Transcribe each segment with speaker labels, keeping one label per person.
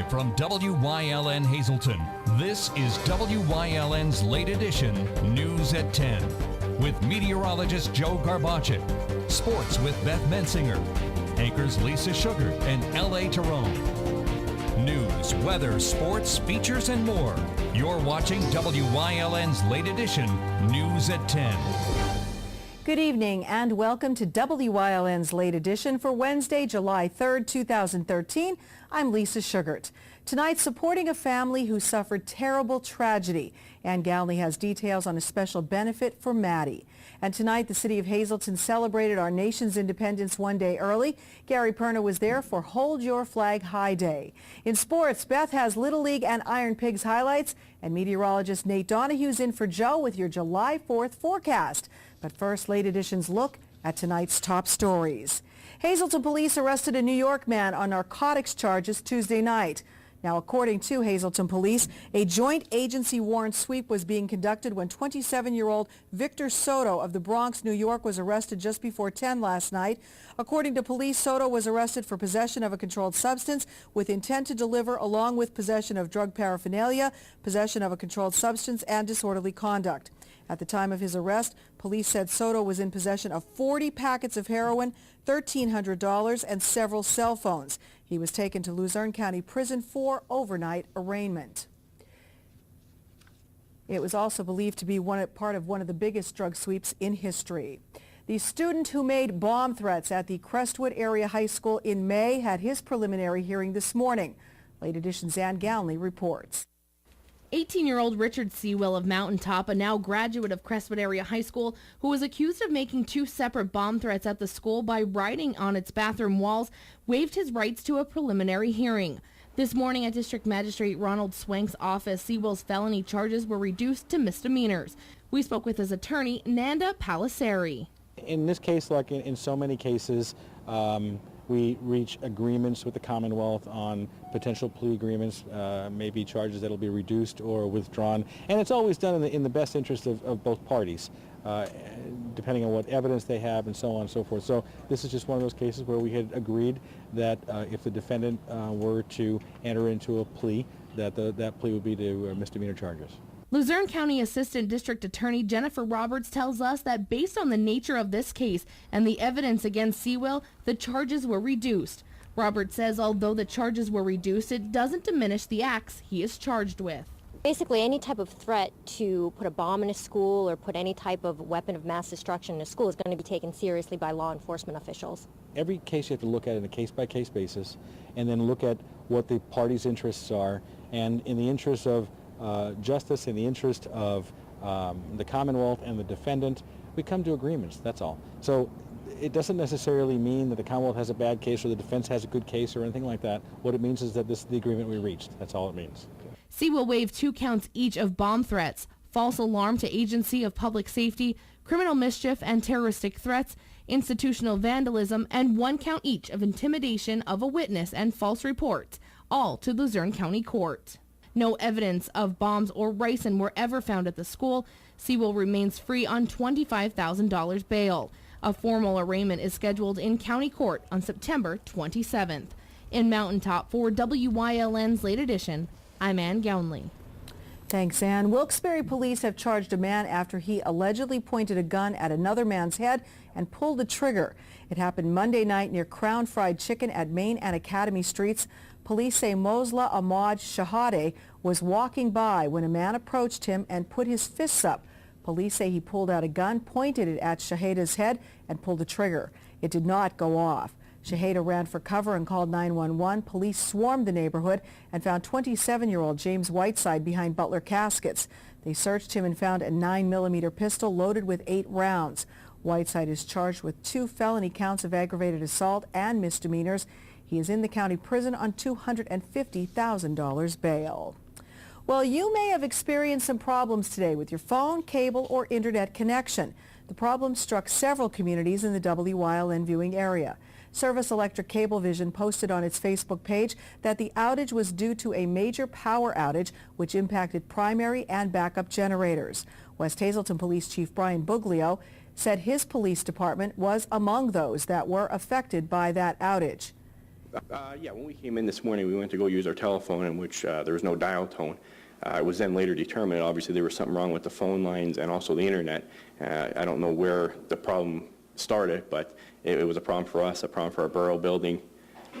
Speaker 1: Live from WYLN Hazleton, this is WYLN's late edition News at 10 with meteorologist Joe Garbachet, sports with Beth Mensinger, anchors Lisa Sugar and L.A. Tyrone. News, weather, sports, features, and more. You're watching WYLN's late edition News at 10.
Speaker 2: Good evening and welcome to WYLN's late edition for Wednesday, July 3rd, 2013. I'm Lisa Sugart. Tonight, supporting a family who suffered terrible tragedy. Ann Gownley has details on a special benefit for Maddie. And tonight, the city of Hazleton celebrated our nation's independence one day early. Gary Perna was there for Hold Your Flag High Day. In sports, Beth has Little League and Iron Pigs highlights, and meteorologist Nate Donahue's in for Joe with your July 4th forecast. But first, late edition's look at tonight's top stories. Hazleton police arrested a New York man on narcotics charges Tuesday night. Now, according to Hazleton police, a joint agency warrant sweep was being conducted when 27-year-old Victor Soto of the Bronx, New York, was arrested just before 10 last night. According to police, Soto was arrested for possession of a controlled substance with intent to deliver, along with possession of drug paraphernalia, possession of a controlled substance, and disorderly conduct. At the time of his arrest, police said Soto was in possession of 40 packets of heroin, $1,300, and several cell phones. He was taken to Luzerne County Prison for overnight arraignment. It was also believed to be part of one of the biggest drug sweeps in history. The student who made bomb threats at the Crestwood Area High School in May had his preliminary hearing this morning. Late Edition's Ann Gownley reports.
Speaker 3: 18-year-old Richard Sewell of Mountaintop, a now graduate of Crestwood Area High School, who was accused of making two separate bomb threats at the school by writing on its bathroom walls, waived his rights to a preliminary hearing. This morning at District Magistrate Ronald Swank's office, Sewell's felony charges were reduced to misdemeanors. We spoke with his attorney, Nanda Palisseri.
Speaker 4: In this case, like in so many cases, we reach agreements with the Commonwealth on potential plea agreements, maybe charges that will be reduced or withdrawn. And it's always done in the best interest of both parties, depending on what evidence they have and so on and so forth. So this is just one of those cases where we had agreed that if the defendant were to enter into a plea, that that plea would be to misdemeanor charges.
Speaker 3: Luzerne County Assistant District Attorney Jennifer Roberts tells us that based on the nature of this case and the evidence against Sewell, the charges were reduced. Roberts says although the charges were reduced, it doesn't diminish the acts he is charged with.
Speaker 5: Basically, any type of threat to put a bomb in a school or put any type of weapon of mass destruction in a school is going to be taken seriously by law enforcement officials. Every
Speaker 4: case you have to look at on a case-by-case basis and then look at what the parties' interests are, and in the interest of justice, in the interest of the Commonwealth and the defendant, we come to agreements, that's all. So it doesn't necessarily mean that the Commonwealth has a bad case or the defense has a good case or anything like that. What it means is that this is the agreement we reached. That's all it means.
Speaker 3: Sewell waived 2 counts each of bomb threats, false alarm to agency of public safety, criminal mischief and terroristic threats, institutional vandalism, and 1 count each of intimidation of a witness and false reports, all to Luzerne County Court. No evidence of bombs or ricin were ever found at the school. Sewell remains free on $25,000 bail. A formal arraignment is scheduled in county court on September 27th. In Mountaintop for WYLN's Late Edition, I'm Ann Gownley.
Speaker 2: Thanks, Ann. Wilkes-Barre police have charged a man after he allegedly pointed a gun at another man's head and pulled the trigger. It happened Monday night near Crown Fried Chicken at Main and Academy Streets. Police say Mosla Ahmad Shahade was walking by when a man approached him and put his fists up. Police say he pulled out a gun, pointed it at Shahade's head, and pulled the trigger. It did not go off. Shahade ran for cover and called 911. Police swarmed the neighborhood and found 27-year-old James Whiteside behind Butler Caskets. They searched him and found a 9mm pistol loaded with 8 rounds. Whiteside is charged with 2 felony counts of aggravated assault and misdemeanors. He is in the county prison on $250,000 bail. Well, you may have experienced some problems today with your phone, cable, or internet connection. The problem struck several communities in the WYLN viewing area. Service Electric Cablevision posted on its Facebook page that the outage was due to a major power outage which impacted primary and backup generators. West Hazleton Police Chief Brian Buglio said his police department was among those that were affected by that outage.
Speaker 6: Yeah, when we came in this morning, we went to go use our telephone, in which there was no dial tone. It was then later determined, obviously, there was something wrong with the phone lines and also the internet. I don't know where the problem started, but it was a problem for us, a problem for our borough building.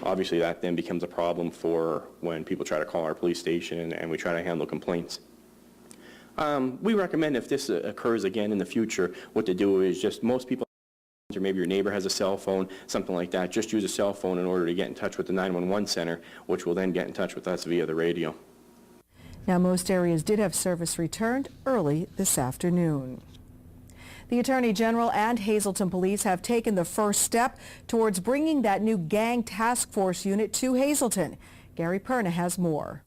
Speaker 6: Obviously, that then becomes a problem for when people try to call our police station and we try to handle complaints. We recommend if this occurs again in the future, what to do is just most people, or maybe your neighbor has a cell phone, something like that, just use a cell phone in order to get in touch with the 911 center, which will then get in touch with us via the radio.
Speaker 2: Now, most areas did have service returned early this afternoon. The Attorney General and Hazleton Police have taken the first step towards bringing that new gang task force unit to Hazleton. Gary Perna has more.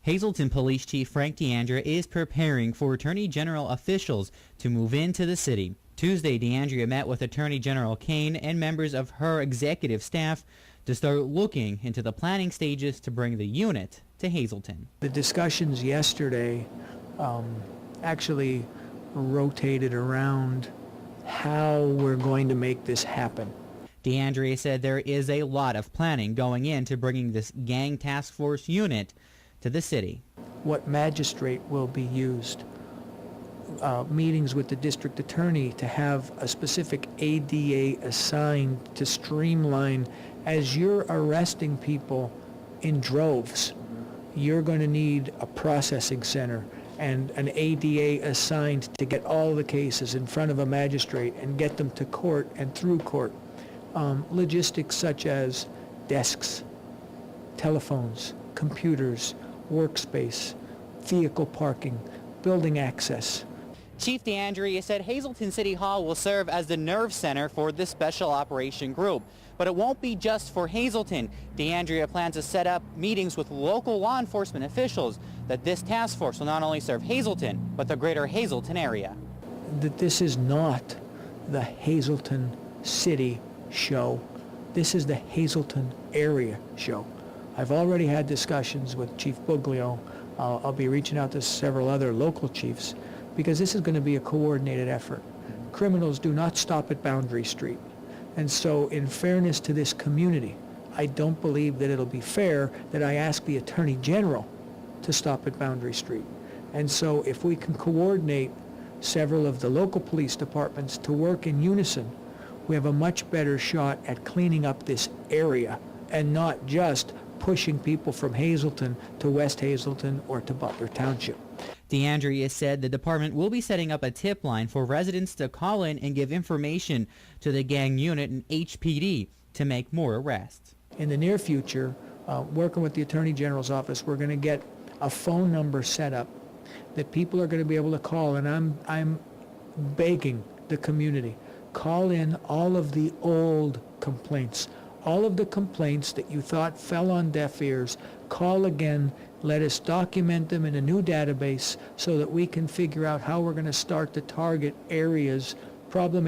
Speaker 7: Hazleton Police Chief Frank D'Andrea is preparing for Attorney General officials to move into the city. Tuesday, D'Andrea met with Attorney General Kane and members of her executive staff to start looking into the planning stages to bring the unit to Hazleton.
Speaker 8: The discussions yesterday actually rotated around how we're going to make this happen.
Speaker 7: D'Andrea said there is a lot of planning going into bringing this gang task force unit to the city.
Speaker 8: What magistrate will be used, meetings with the district attorney to have a specific ADA assigned to streamline. As you're arresting people in droves, you're going to need a processing center and an ADA assigned to get all the cases in front of a magistrate and get them to court and through court. Logistics such as desks, telephones, computers, workspace, vehicle parking, building access.
Speaker 7: Chief D'Andrea said Hazleton City Hall will serve as the nerve center for this special operation group. But it won't be just for Hazleton. D'Andrea plans to set up meetings with local law enforcement officials that this task force will not only serve Hazleton, but the greater Hazleton area.
Speaker 8: That this is not the Hazleton City show. This is the Hazleton area show. I've already had discussions with Chief Buglio. I'll be reaching out to several other local chiefs because this is going to be a coordinated effort. Criminals do not stop at Boundary Street. And so in fairness to this community, I don't believe that it'll be fair that I ask the Attorney General to stop at Boundary Street. And so if we can coordinate several of the local police departments to work in unison, we have a much better shot at cleaning up this area and not just pushing people from Hazleton to West Hazleton or to Butler Township.
Speaker 7: D'Andrea said the department will be setting up a tip line for residents to call in and give information to the gang unit and HPD to make more arrests.
Speaker 8: In the near future, working with the Attorney General's office, we're going to get a phone number set up that people are going to be able to call, and I'm begging the community, call in all of the old complaints, all of the complaints that you thought fell on deaf ears. Call again. Let us document them in a new database so that we can figure out how we're going to start to target areas, problem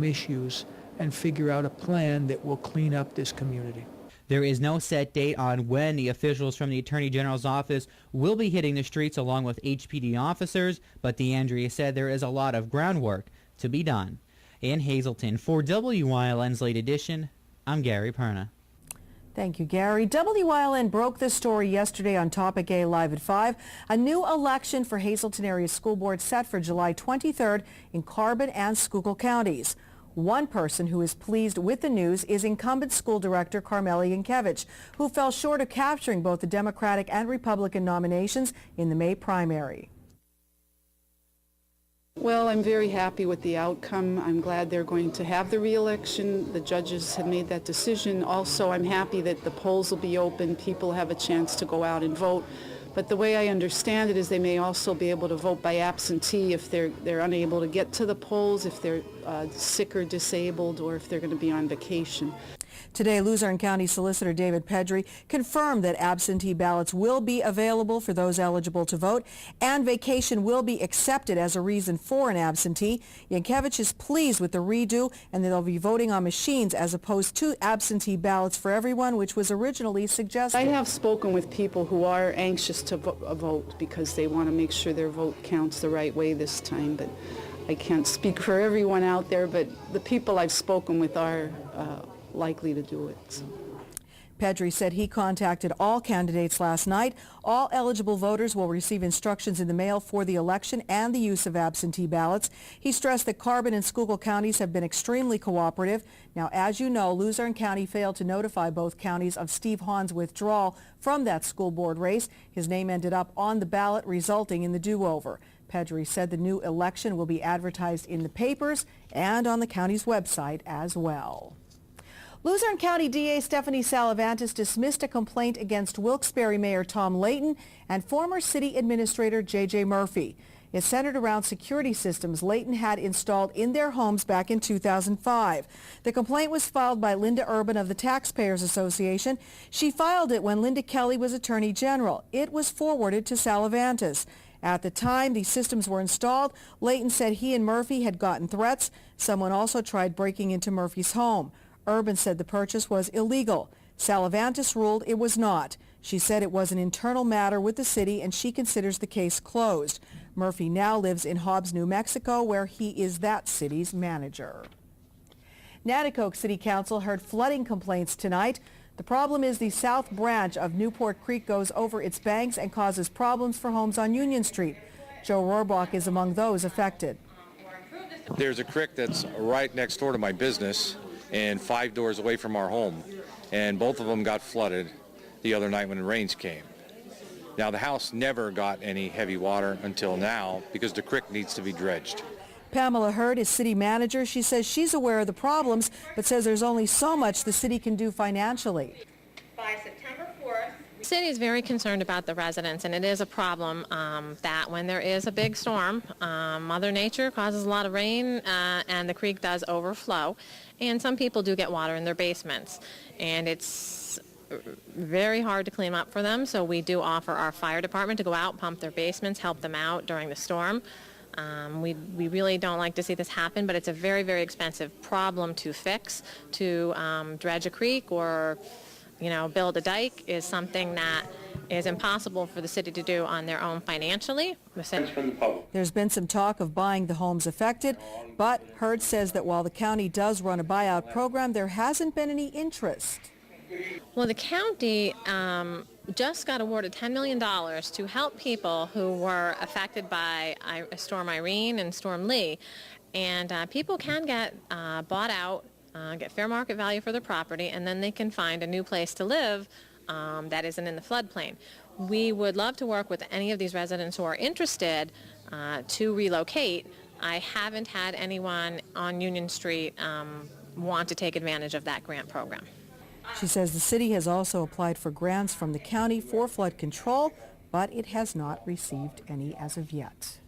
Speaker 8: issues, and figure out a plan that will clean up this community.
Speaker 7: There is no set date on when the officials from the Attorney General's office will be hitting the streets along with HPD officers, but D'Andrea said there is a lot of groundwork to be done. In Hazleton, for WYLN's Late Edition, I'm Gary Perna.
Speaker 2: Thank you, Gary. WYLN broke this story yesterday on Topic A Live at 5. A new election for Hazleton Area School Board set for July 23rd in Carbon and Schuylkill counties. One person who is pleased with the news is incumbent school director Carmela Yankiewicz, who fell short of capturing both the Democratic and Republican nominations in the May primary.
Speaker 9: Well, I'm very happy with the outcome. I'm glad they're going to have the re-election. The judges have made that decision. Also, I'm happy that the polls will be open. People have a chance to go out and vote. But the way I understand it is they may also be able to vote by absentee if they're unable to get to the polls, if they're sick or disabled, or if they're going to be on vacation.
Speaker 2: Today, Luzerne County Solicitor David Pedri confirmed that absentee ballots will be available for those eligible to vote, and vacation will be accepted as a reason for an absentee. Yankiewicz is pleased with the redo, and they'll be voting on machines as opposed to absentee ballots for everyone, which was originally suggested.
Speaker 9: I have spoken with people who are anxious to vote because they want to make sure their vote counts the right way this time, but I can't speak for everyone out there, but the people I've spoken with are likely to do it. So.
Speaker 2: Pedri said he contacted all candidates last night. All eligible voters will receive instructions in the mail for the election and the use of absentee ballots. He stressed that Carbon and Schuylkill counties have been extremely cooperative. Now, as you know, Luzerne County failed to notify both counties of Steve Hahn's withdrawal from that school board race. His name ended up on the ballot, resulting in the do-over. Pedri said the new election will be advertised in the papers and on the county's website as well. Luzerne County DA Stephanie Salavantis dismissed a complaint against Wilkes-Barre Mayor Tom Layton and former City Administrator J.J. Murphy. It centered around security systems Layton had installed in their homes back in 2005. The complaint was filed by Linda Urban of the Taxpayers Association. She filed it when Linda Kelly was Attorney General. It was forwarded to Salavantis. At the time these systems were installed, Layton said he and Murphy had gotten threats. Someone also tried breaking into Murphy's home. Urban said the purchase was illegal. Salavantis ruled it was not. She said it was an internal matter with the city and she considers the case closed. Murphy now lives in Hobbs, New Mexico, where he is that city's manager. Nanticoke City Council heard flooding complaints tonight. The problem is the south branch of Newport Creek goes over its banks and causes problems for homes on Union Street. Joe Rohrbach is among those affected.
Speaker 10: There's a creek that's right next door to my business and 5 doors away from our home, and both of them got flooded the other night when the rains came. Now the house never got any heavy water until now because the creek needs to be dredged.
Speaker 2: Pamela Hurd is city manager. She says she's aware of the problems, but says there's only so much the city can do financially.
Speaker 11: By September 4th,
Speaker 5: The city is very concerned about the residents, and it is a problem that when there is a big storm, Mother Nature causes a lot of rain and the creek does overflow, and some people do get water in their basements, and it's very hard to clean up for them, so we do offer our fire department to go out, pump their basements, help them out during the storm. We really don't like to see this happen, but it's a very, very expensive problem to fix. To dredge a creek or build a dike is something that is impossible for the city to do on their own financially.
Speaker 2: There's been some talk of buying the homes affected, but Hurd says that while the county does run a buyout program, there hasn't been any interest.
Speaker 5: Well, the county just got awarded $10 million to help people who were affected by Storm Irene and Storm Lee. And people can get bought out, get fair market value for their property, and then they can find a new place to live that isn't in the floodplain. We would love to work with any of these residents who are interested to relocate. I haven't had anyone on Union Street want to take advantage of that grant program.
Speaker 2: She says the city has also applied for grants from the county for flood control, but it has not received any as of yet.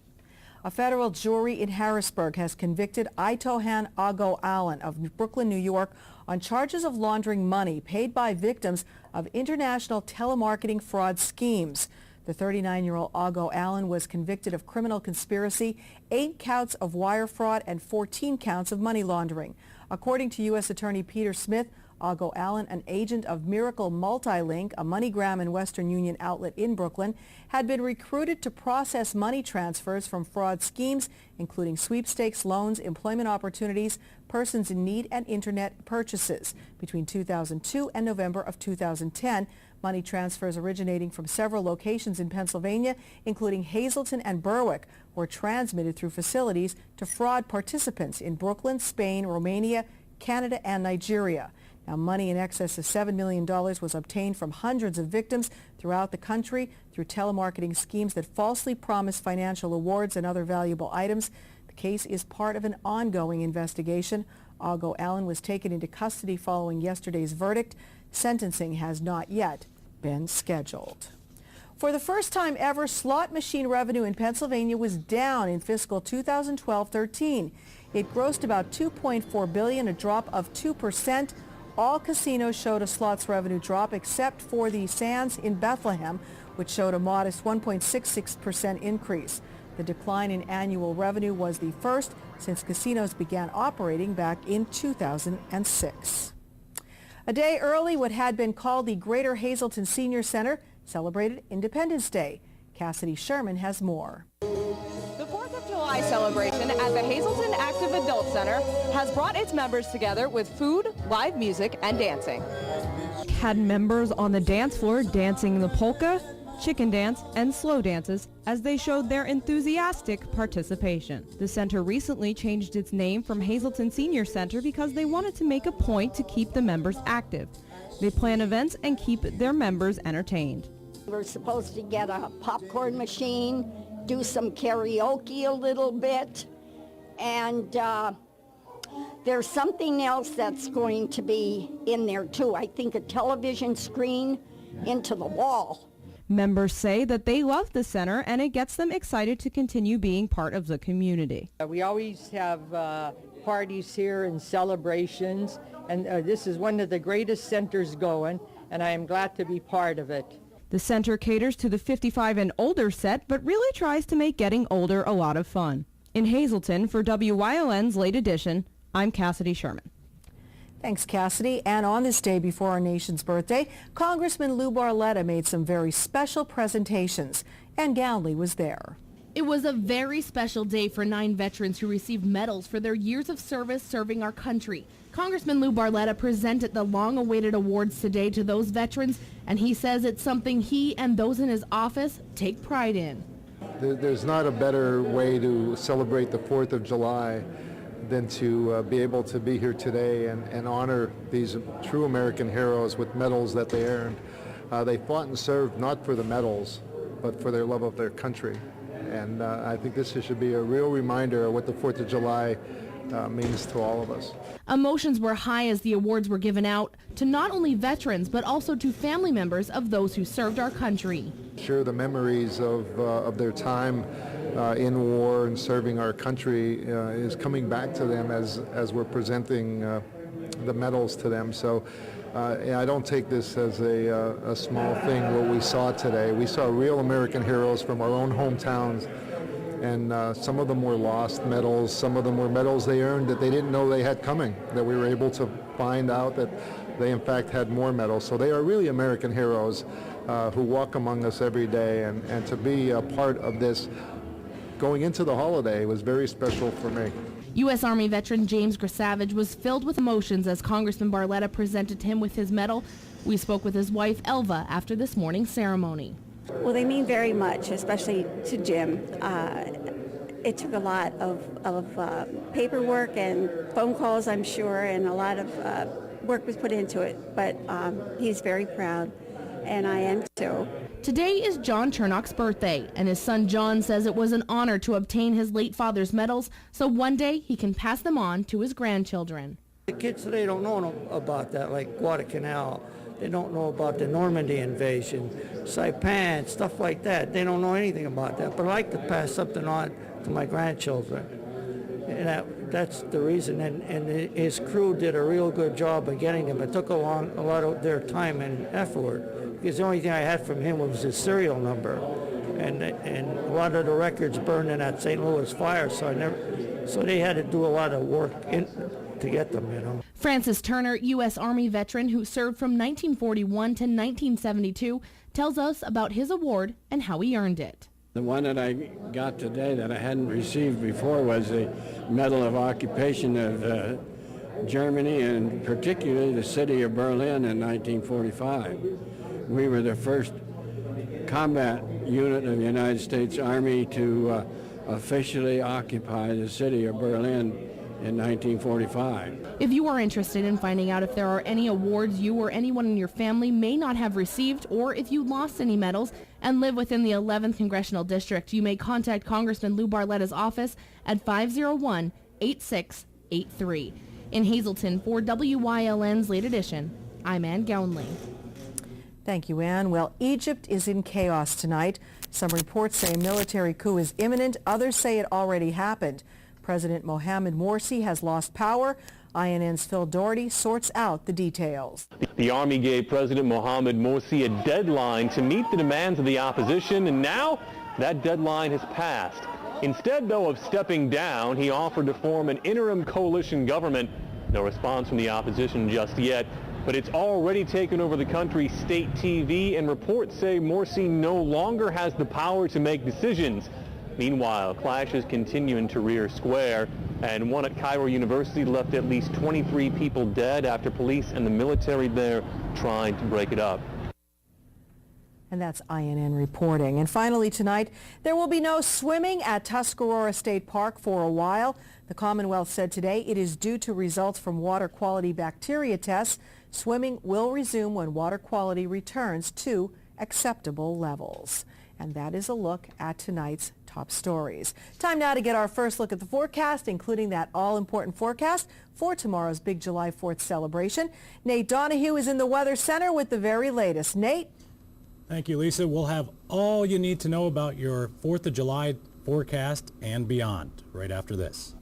Speaker 2: A federal jury in Harrisburg has convicted Itohan Ago Allen of Brooklyn, New York, on charges of laundering money paid by victims of international telemarketing fraud schemes. The 39-year-old Ago Allen was convicted of criminal conspiracy, 8 counts of wire fraud, and 14 counts of money laundering. According to U.S. Attorney Peter Smith, Ago Allen, an agent of Miracle Multilink, a MoneyGram and Western Union outlet in Brooklyn, had been recruited to process money transfers from fraud schemes, including sweepstakes, loans, employment opportunities, persons in need, and internet purchases. Between 2002 and November of 2010, money transfers originating from several locations in Pennsylvania, including Hazleton and Berwick, were transmitted through facilities to fraud participants in Brooklyn, Spain, Romania, Canada, and Nigeria. Now, money in excess of $7 million was obtained from hundreds of victims throughout the country through telemarketing schemes that falsely promised financial awards and other valuable items. The case is part of an ongoing investigation. Ago Allen was taken into custody following yesterday's verdict. Sentencing has not yet been scheduled. For the first time ever, slot machine revenue in Pennsylvania was down in fiscal 2012-13. It grossed about $2.4 billion, a drop of 2%. All casinos showed a slots revenue drop except for the Sands in Bethlehem, which showed a modest 1.66% increase. The decline in annual revenue was the first since casinos began operating back in 2006. A day early, what had been called the Greater Hazleton Senior Center celebrated Independence Day. Cassidy Sherman has more.
Speaker 12: The 4th of July celebration at the Hazleton Active Adult Center has brought its members together with food, live music, and dancing. had members on the dance floor dancing the polka, chicken dance, and slow dances as they showed their enthusiastic participation. The center recently changed its name from Hazleton Senior Center because they wanted to make a point to keep the members active. They plan events and keep their members entertained.
Speaker 13: We're supposed to get a popcorn machine, do some karaoke a little bit, and there's something else that's going to be in there too. I think a television screen into the wall.
Speaker 12: Members say that they love the center and it gets them excited to continue being part of the community.
Speaker 14: We always have parties here and celebrations, and this is one of the greatest centers going, and I am glad to be part of it.
Speaker 12: The center caters to the 55 and older set, but really tries to make getting older a lot of fun. In Hazleton, for WYLN's Late Edition, I'm Cassidy Sherman.
Speaker 2: Thanks, Cassidy. And on this day before our nation's birthday, Congressman Lou Barletta made some very special presentations. Ann Gownley was there.
Speaker 3: It was a very special day for 9 veterans who received medals for their years of service serving our country. Congressman Lou Barletta presented the long-awaited awards today to those veterans, and he says it's something he and those in his office take pride in.
Speaker 15: There's not a better way to celebrate the 4th of July than to be able to be here today and honor these true American heroes with medals that they earned. They fought and served not for the medals, but for their love of their country. And I think this should be a real reminder of what the 4th of July means to all of us.
Speaker 3: Emotions were high as the awards were given out to not only veterans, but also to family members of those who served our country.
Speaker 15: Sure, the memories of their time in war and serving our country is coming back to them as we're presenting the medals to them. So I don't take this as a small thing, what we saw today. We saw real American heroes from our own hometowns, and some of them were lost medals, some of them were medals they earned that they didn't know they had coming, that we were able to find out that they in fact had more medals. So they are really American heroes who walk among us every day, and to be a part of this going into the holiday was very special for me.
Speaker 3: U.S. Army veteran James Grisavage was filled with emotions as Congressman Barletta presented him with his medal. We spoke with his wife, Elva, after this morning's ceremony.
Speaker 16: Well, they mean very much, especially to Jim. It took a lot of paperwork and phone calls, I'm sure, and a lot of work was put into it. But he's very proud, and I am too.
Speaker 3: Today is John Chernock's birthday, and his son John says it was an honor to obtain his late father's medals, so one day he can pass them on to his grandchildren.
Speaker 17: The kids today don't know about that, like Guadalcanal. They don't know about the Normandy invasion, Saipan, stuff like that. They don't know anything about that, but I like to pass something on to my grandchildren. And that's the reason, and his crew did a real good job of getting them. It took a lot of their time and effort, because the only thing I had from him was his serial number, and a lot of the records burned in that St. Louis fire, so they had to do a lot of work to get them, you know.
Speaker 3: Francis Turner, U.S. Army veteran who served from 1941 to 1972, tells us about his award and how he earned it.
Speaker 18: The one that I got today that I hadn't received before was the Medal of Occupation of Germany, and particularly the city of Berlin in 1945. We were the first combat unit of the United States Army to officially occupy the city of Berlin in 1945.
Speaker 3: If you are interested in finding out if there are any awards you or anyone in your family may not have received, or if you lost any medals and live within the 11th Congressional District, you may contact Congressman Lou Barletta's office at 501-8683. In Hazleton, for WYLN's Late Edition, I'm Ann Gownley.
Speaker 2: Thank you, Ann. Well, Egypt is in chaos tonight. Some reports say a military coup is imminent. Others say it already happened. President Mohamed Morsi has lost power. INN's Phil Doherty sorts out the details.
Speaker 19: The army gave President Mohamed Morsi a deadline to meet the demands of the opposition, and now that deadline has passed. Instead, though, of stepping down, he offered to form an interim coalition government. No response from the opposition just yet, but it's already taken over the country's state TV, and reports say Morsi no longer has the power to make decisions. Meanwhile, clashes continue in Tahrir Square, and one at Cairo University left at least 23 people dead after police and the military there trying to break it up.
Speaker 2: And that's INN reporting. And finally tonight, there will be no swimming at Tuscarora State Park for a while. The Commonwealth said today it is due to results from water quality bacteria tests. Swimming will resume when water quality returns to acceptable levels. And that is a look at tonight's top stories. Time now to get our first look at the forecast, including that all-important forecast for tomorrow's big July 4th celebration. Nate Donahue is in the Weather Center with the very latest. Nate?
Speaker 20: Thank you, Lisa. We'll have all you need to know about your 4th of July forecast and beyond right after this.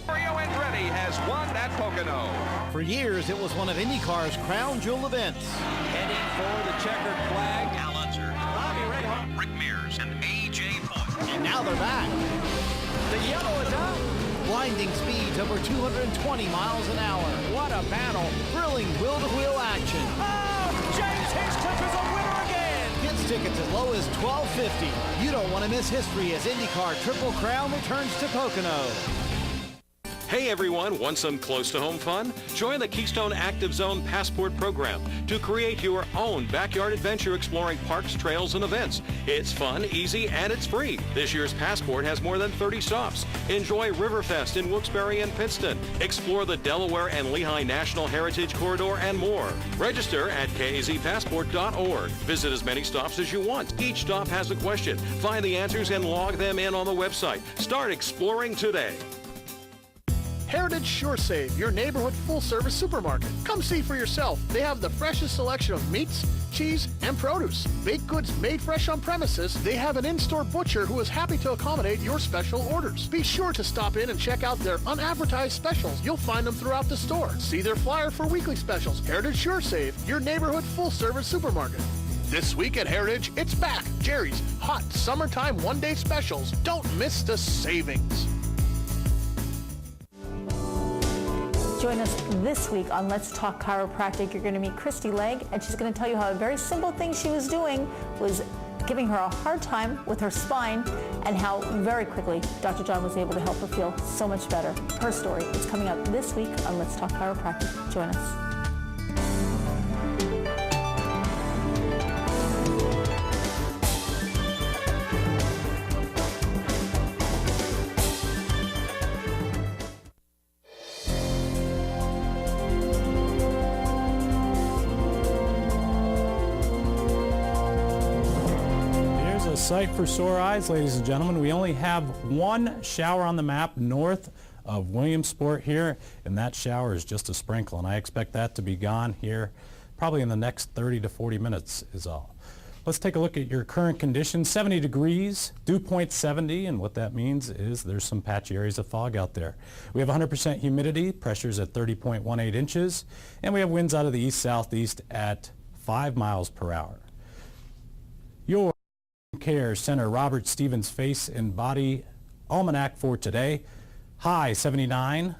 Speaker 21: Mario Andretti has won at Pocono.
Speaker 22: For years, it was one of IndyCar's crown jewel events.
Speaker 21: Heading for the checkered flag, Al Unser, Bobby Rahal, Rick Mears, and A.J. Foyt.
Speaker 22: And now they're back.
Speaker 21: The yellow is out.
Speaker 22: Blinding speeds over 220 miles an hour. What a battle. Thrilling wheel-to-wheel action.
Speaker 21: Oh, James Hinchcliffe is a winner again.
Speaker 22: Kids tickets as low as $12.50. You don't want to miss history as IndyCar Triple Crown returns to Pocono.
Speaker 23: Hey everyone, want some close-to-home fun? Join the Keystone Active Zone Passport program to create your own backyard adventure exploring parks, trails, and events. It's fun, easy, and it's free. This year's Passport has more than 30 stops. Enjoy Riverfest in Wilkes-Barre and Pittston. Explore the Delaware and Lehigh National Heritage Corridor and more. Register at kazpassport.org. Visit as many stops as you want. Each stop has a question. Find the answers and log them in on the website. Start exploring today.
Speaker 24: Heritage SureSave, your neighborhood full-service supermarket. Come see for yourself. They have the freshest selection of meats, cheese, and produce. Baked goods made fresh on premises. They have an in-store butcher who is happy to accommodate your special orders. Be sure to stop in and check out their unadvertised specials. You'll find them throughout the store. See their flyer for weekly specials. Heritage SureSave, your neighborhood full-service supermarket. This week at Heritage, it's back. Jerry's hot summertime one-day specials. Don't miss the savings.
Speaker 25: Join us this week on Let's Talk Chiropractic. You're going to meet Christy Legg, and she's going to tell you how a very simple thing she was doing was giving her a hard time with her spine, and how very quickly Dr. John was able to help her feel so much better. Her story is coming up this week on Let's Talk Chiropractic. Join us.
Speaker 20: Sight for sore eyes, ladies and gentlemen. We only have one shower on the map north of Williamsport here, and that shower is just a sprinkle, and I expect that to be gone here probably in the next 30 to 40 minutes is all. Let's take a look at your current conditions. 70 degrees, dew point 70, and what that means is there's some patchy areas of fog out there. We have 100% humidity, pressure's at 30.18 inches, and we have winds out of the east-southeast at 5 miles per hour. Your Care Center Robert Stevens Face and Body Almanac for today. High 79,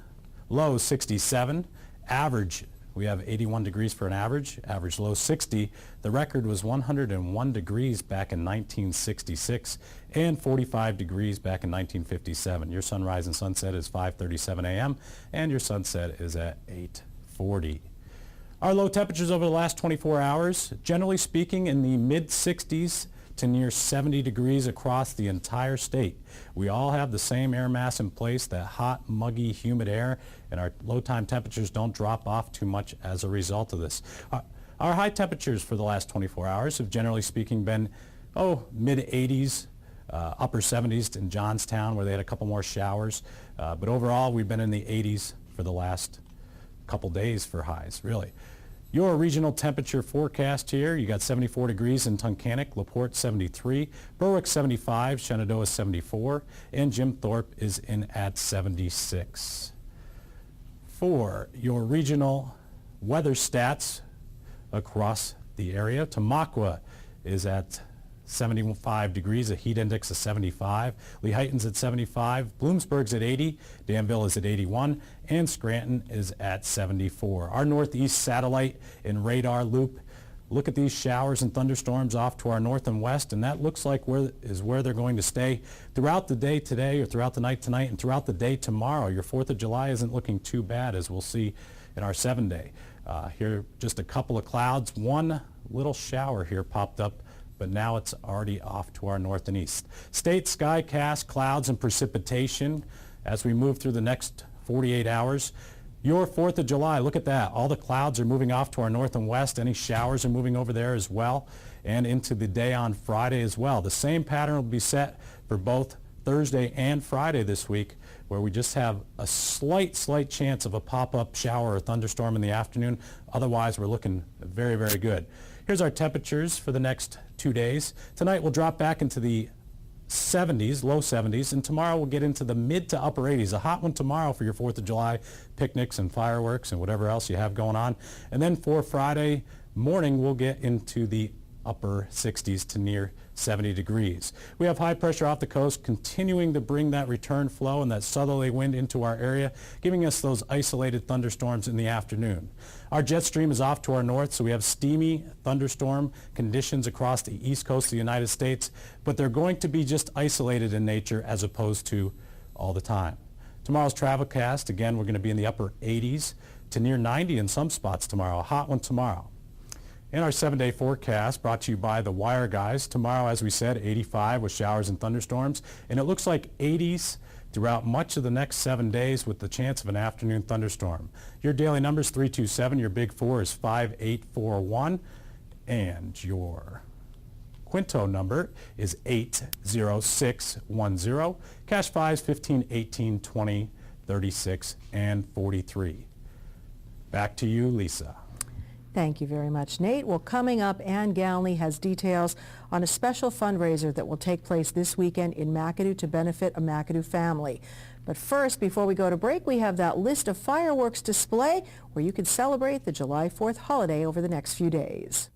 Speaker 20: low 67, average we have 81 degrees for an average low 60. The record was 101 degrees back in 1966 and 45 degrees back in 1957. Your sunrise and sunset is 5:37 a.m. and your sunset is at 8:40. Our low temperatures over the last 24 hours, generally speaking in the mid-60s to near 70 degrees across the entire state. We all have the same air mass in place, that hot, muggy, humid air, and our low time temperatures don't drop off too much as a result of this. Our high temperatures for the last 24 hours have generally speaking been, mid-80s, upper 70s in Johnstown where they had a couple more showers. But overall, we've been in the 80s for the last couple days for highs, really. Your regional temperature forecast here, you got 74 degrees in Tunkhannock, LaPorte 73, Berwick 75, Shenandoah 74, and Jim Thorpe is in at 76. For your regional weather stats across the area, Tamaqua is at 75 degrees, a heat index of 75. Lehighton's at 75, Bloomsburg's at 80, Danville is at 81, and Scranton is at 74. Our northeast satellite and radar loop Look at these showers and thunderstorms off to our north and west, and that looks like where they're going to stay throughout the day today, or throughout the night tonight, and throughout the day tomorrow. Your 4th of July isn't looking too bad, as we'll see in our 7-day. Here, just a couple of clouds. One little shower here popped up, but now it's already off to our north and east. State sky cast clouds and precipitation as we move through the next 48 hours. Your 4th of July, look at that. All the clouds are moving off to our north and west. Any showers are moving over there as well, and into the day on Friday as well. The same pattern will be set for both Thursday and Friday this week, where we just have a slight chance of a pop-up shower or thunderstorm in the afternoon. Otherwise, we're looking very, very good. Here's our temperatures for the next 2 days. Tonight we'll drop back into the 70s, low 70s, and tomorrow we'll get into the mid to upper 80s. A hot one tomorrow for your 4th of July picnics and fireworks and whatever else you have going on. And then for Friday morning, we'll get into the upper 60s to near 70 degrees. We have high pressure off the coast continuing to bring that return flow and that southerly wind into our area, giving us those isolated thunderstorms in the afternoon. Our jet stream is off to our north, so we have steamy thunderstorm conditions across the east coast of the United States, but they're going to be just isolated in nature as opposed to all the time. Tomorrow's travelcast, again, we're going to be in the upper 80s to near 90 in some spots tomorrow, a hot one tomorrow. In our 7-day forecast, brought to you by the Wire Guys, tomorrow, as we said, 85 with showers and thunderstorms, and it looks like 80s throughout much of the next 7 days with the chance of an afternoon thunderstorm. Your daily number is 327, your big 4 is 5841, and your Quinto number is 80610. Cash 5s 15, 18, 20, 36, and 43. Back to you, Lisa.
Speaker 2: Thank you very much, Nate. Well, coming up, Ann Galney has details on a special fundraiser that will take place this weekend in McAdoo to benefit a McAdoo family. But first, before we go to break, we have that list of fireworks display where you can celebrate the July 4th holiday over the next few days.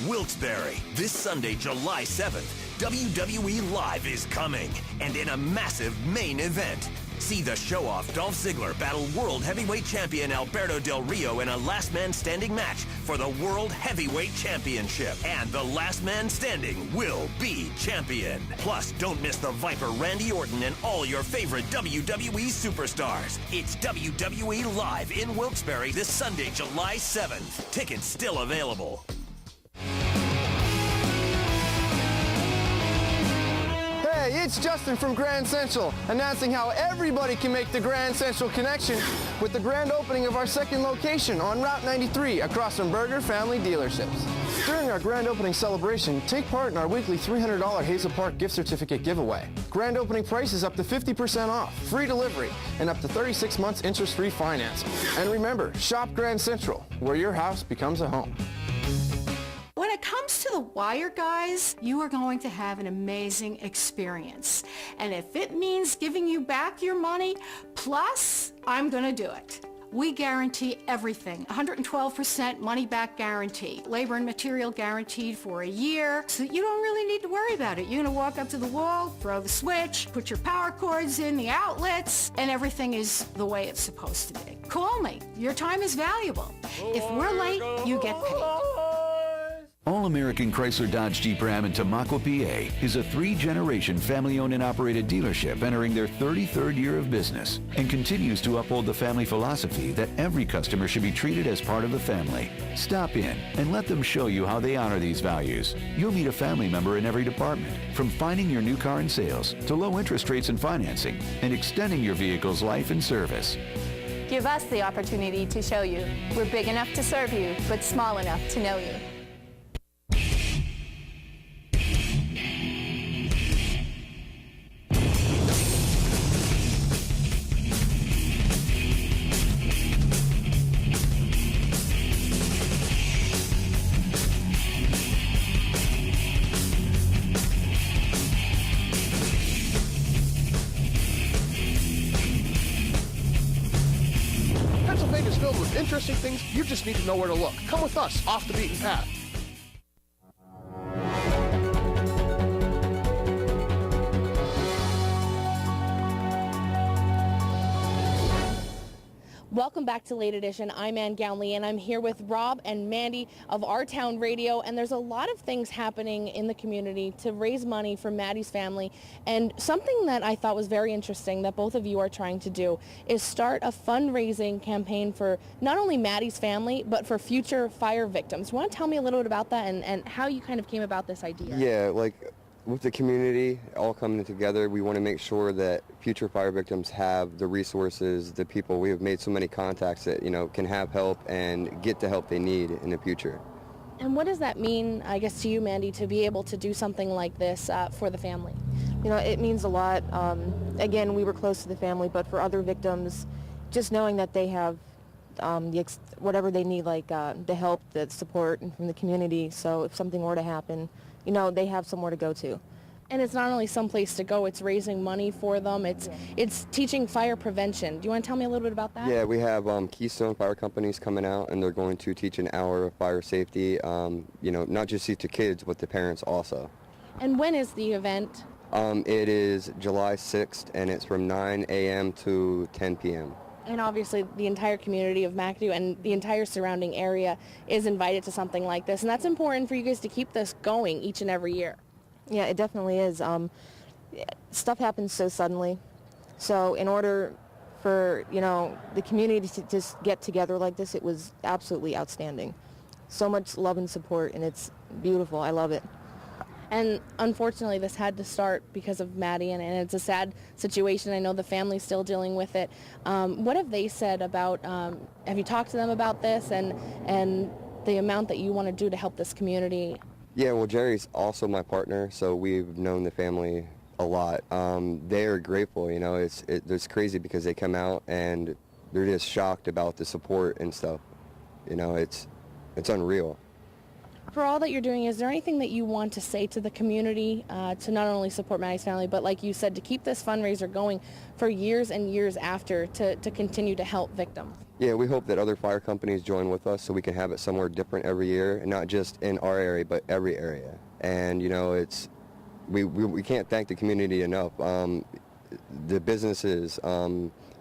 Speaker 1: Wilkes-Barre, this Sunday, July 7th, WWE Live is coming, and in a massive main event. See the show-off Dolph Ziggler battle World Heavyweight Champion Alberto Del Rio in a last man standing match for the World Heavyweight Championship. And the last man standing will be champion. Plus, don't miss the Viper Randy Orton and all your favorite WWE superstars. It's WWE Live in Wilkes-Barre this Sunday, July 7th. Tickets still available.
Speaker 4: Hey, it's Justin from Grand Central, announcing how everybody can make the Grand Central connection with the grand opening of our second location on Route 93 across from Berger Family Dealerships. During our grand opening celebration, take part in our weekly $300 Hazel Park gift certificate giveaway. Grand opening price is up to 50% off, free delivery, and up to 36 months interest-free financing. And remember, shop Grand Central, where your house becomes a home.
Speaker 6: When it comes to to the wire, guys, you are going to have an amazing experience. And if it means giving you back your money, plus, I'm going to do it. We guarantee everything. 112% money back guarantee. Labor and material guaranteed for a year. So you don't really need to worry about it. You're going to walk up to the wall, throw the switch, put your power cords in the outlets, and everything is the way it's supposed to be. Call me. Your time is valuable. If we're late, you get paid.
Speaker 7: All-American Chrysler Dodge Jeep Ram in Tamaqua, PA is a 3-generation family-owned and operated dealership entering their 33rd year of business and continues to uphold the family philosophy that every customer should be treated as part of the family. Stop in and let them show you how they honor these values. You'll meet a family member in every department, from finding your new car in sales to low interest rates and financing and extending your vehicle's life and service.
Speaker 8: Give us the opportunity to show you. We're big enough to serve you, but small enough to know you.
Speaker 24: Pennsylvania is filled with interesting things. You just need to know where to look. Come with us off the beaten path.
Speaker 3: Welcome back to Late Edition. I'm Ann Gownley, and I'm here with Rob and Mandy of Our Town Radio, and there's a lot of things happening in the community to raise money for Maddie's family, and something that I thought was very interesting that both of you are trying to do is start a fundraising campaign for not only Maddie's family, but for future fire victims. You want to tell me a little bit about that and how you kind of came about this idea?
Speaker 9: Yeah, like with the community all coming together, we want to make sure that future fire victims have the resources, the people. We have made so many contacts that, you know, can have help and get the help they need in the future.
Speaker 3: And what does that mean, I guess, to you, Mandy, to be able to do something like this for the family?
Speaker 10: You know, it means a lot. Again, we were close to the family, but for other victims, just knowing that they have whatever they need, like the help, the support from the community. So if something were to happen, you know, they have somewhere to go to.
Speaker 3: And it's not only some place to go, it's raising money for them. It's teaching fire prevention. Do you want to tell me a little bit about that?
Speaker 9: Yeah, we have Keystone Fire Companies coming out, and they're going to teach an hour of fire safety, you know, not just teach the kids, but the parents also.
Speaker 3: And when is the event?
Speaker 9: It is July 6th, and it's from 9 a.m. to 10 p.m.
Speaker 3: And obviously the entire community of McAdoo and the entire surrounding area is invited to something like this. And that's important for you guys to keep this going each and every year.
Speaker 10: Yeah, it definitely is. Stuff happens so suddenly. So in order for, you know, the community to just get together like this, it was absolutely outstanding. So much love and support, and it's beautiful. I love it.
Speaker 3: And unfortunately, this had to start because of Maddie, and it's a sad situation. I know the family's still dealing with it. What have they said about, have you talked to them about this and the amount that you want to do to help this community?
Speaker 9: Yeah, well, Jerry's also my partner, so we've known the family a lot. They are grateful, you know. It's crazy because they come out and they're just shocked about the support and stuff. You know, it's unreal.
Speaker 3: For all that you're doing, is there anything that you want to say to the community to not only support Maddie's family, but like you said, to keep this fundraiser going for years and years after to continue to help victims?
Speaker 9: Yeah, we hope that other fire companies join with us so we can have it somewhere different every year, and not just in our area, but every area. And, you know, we can't thank the community enough. The businesses,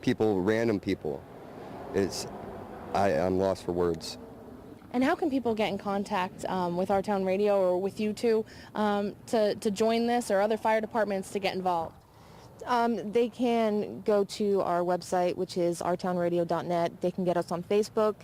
Speaker 9: people, random people. I'm lost for words.
Speaker 3: And how can people get in contact with Our Town Radio or with you two to join this, or other fire departments to get involved?
Speaker 10: They can go to our website, which is ourtownradio.net. They can get us on Facebook.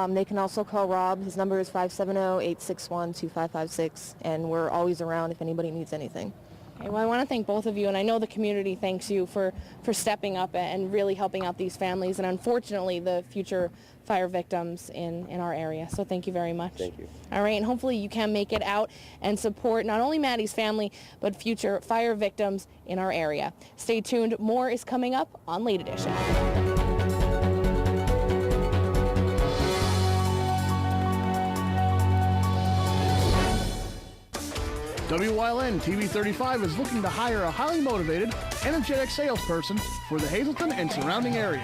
Speaker 10: They can also call Rob. His number is 570-861-2556, and we're always around if anybody needs anything.
Speaker 3: Okay, well, I want to thank both of you, and I know the community thanks you for stepping up and really helping out these families, and unfortunately the future fire victims in our area. So thank you very much.
Speaker 9: Thank you.
Speaker 3: All right, and hopefully you can make it out and support not only Maddie's family, but future fire victims in our area. Stay tuned. More is coming up on Late Edition.
Speaker 24: WYLN TV 35 is looking to hire a highly motivated, energetic salesperson for the Hazleton and surrounding areas.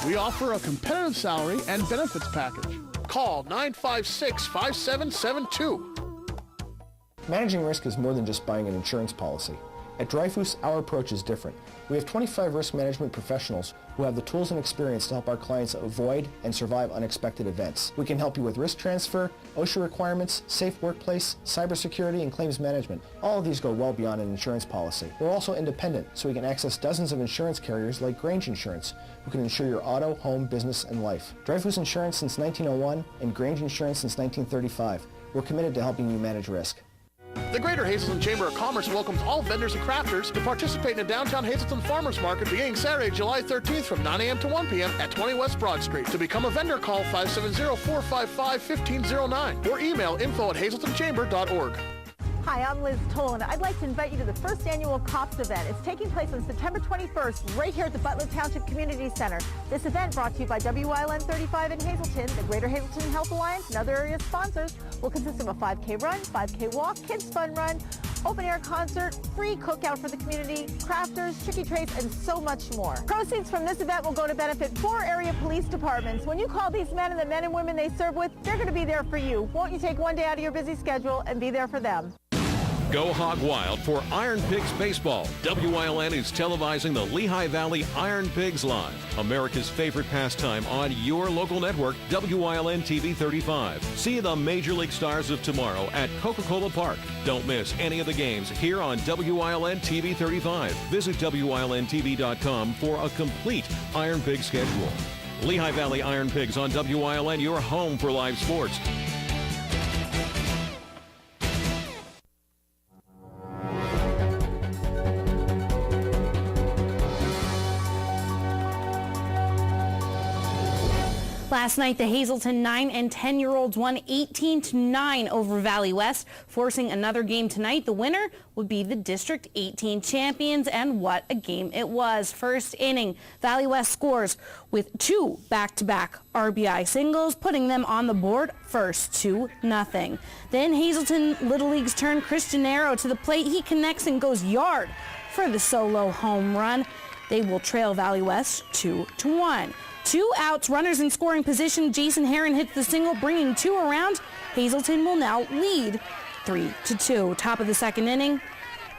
Speaker 24: We offer a competitive salary and benefits package. Call 956-5772.
Speaker 5: Managing risk is more than just buying an insurance policy. At Dreyfus, our approach is different. We have 25 risk management professionals who have the tools and experience to help our clients avoid and survive unexpected events. We can help you with risk transfer, OSHA requirements, safe workplace, cybersecurity, and claims management. All of these go well beyond an insurance policy. We're also independent, so we can access dozens of insurance carriers like Grange Insurance, who can insure your auto, home, business, and life. Dreyfus Insurance since 1901 and Grange Insurance since 1935. We're committed to helping you manage risk.
Speaker 24: The Greater Hazleton Chamber of Commerce welcomes all vendors and crafters to participate in the downtown Hazleton Farmers Market beginning Saturday, July 13th from 9 a.m. to 1 p.m. at 20 West Broad Street. To become a vendor, call 570-455-1509 or email info@hazletonchamber.org.
Speaker 11: Hi, I'm Liz Tolan. I'd like to invite you to the first annual COPS event. It's taking place on September 21st right here at the Butler Township Community Center. This event, brought to you by WYLN 35 in Hazleton, the Greater Hazleton Health Alliance, and other area sponsors, will consist of a 5K run, 5K walk, kids fun run, open air concert, free cookout for the community, crafters, tricky trays, and so much more. Proceeds from this event will go to benefit 4 area police departments. When you call these men and the men and women they serve with, they're going to be there for you. Won't you take one day out of your busy schedule and be there for them?
Speaker 23: Go hog wild for Iron Pigs Baseball. WYLN is televising the Lehigh Valley Iron Pigs Live, America's favorite pastime on your local network, WYLN TV 35. See the Major League Stars of tomorrow at Coca-Cola Park. Don't miss any of the games here on WYLN TV 35. Visit WYLNTV.com for a complete Iron Pig schedule. Lehigh Valley Iron Pigs on WYLN, your home for live sports.
Speaker 3: Last night, the Hazleton 9 and 10-year-olds won 18-9 over Valley West, forcing another game tonight. The winner would be the District 18 champions, and what a game it was. First inning, Valley West scores with 2 back-to-back RBI singles, putting them on the board first 2-0. Then Hazleton Little League's turn. Christian Arrow to the plate. He connects and goes yard for the solo home run. They will trail Valley West 2-1. 2 outs, runners in scoring position. Jason Heron hits the single, bringing 2 around. Hazleton will now lead 3-2. Top of the second inning,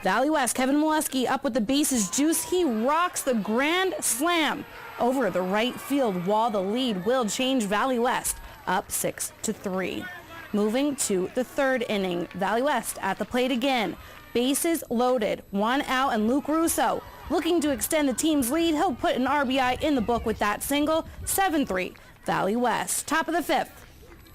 Speaker 3: Valley West, Kevin Molesky up with the bases juice. He rocks the grand slam over the right field wall. The lead will change. Valley West up 6-3. Moving to the third inning, Valley West at the plate again. Bases loaded, 1 out, and Luke Russo looking to extend the team's lead. He'll put an RBI in the book with that single. 7-3, Valley West. Top of the fifth,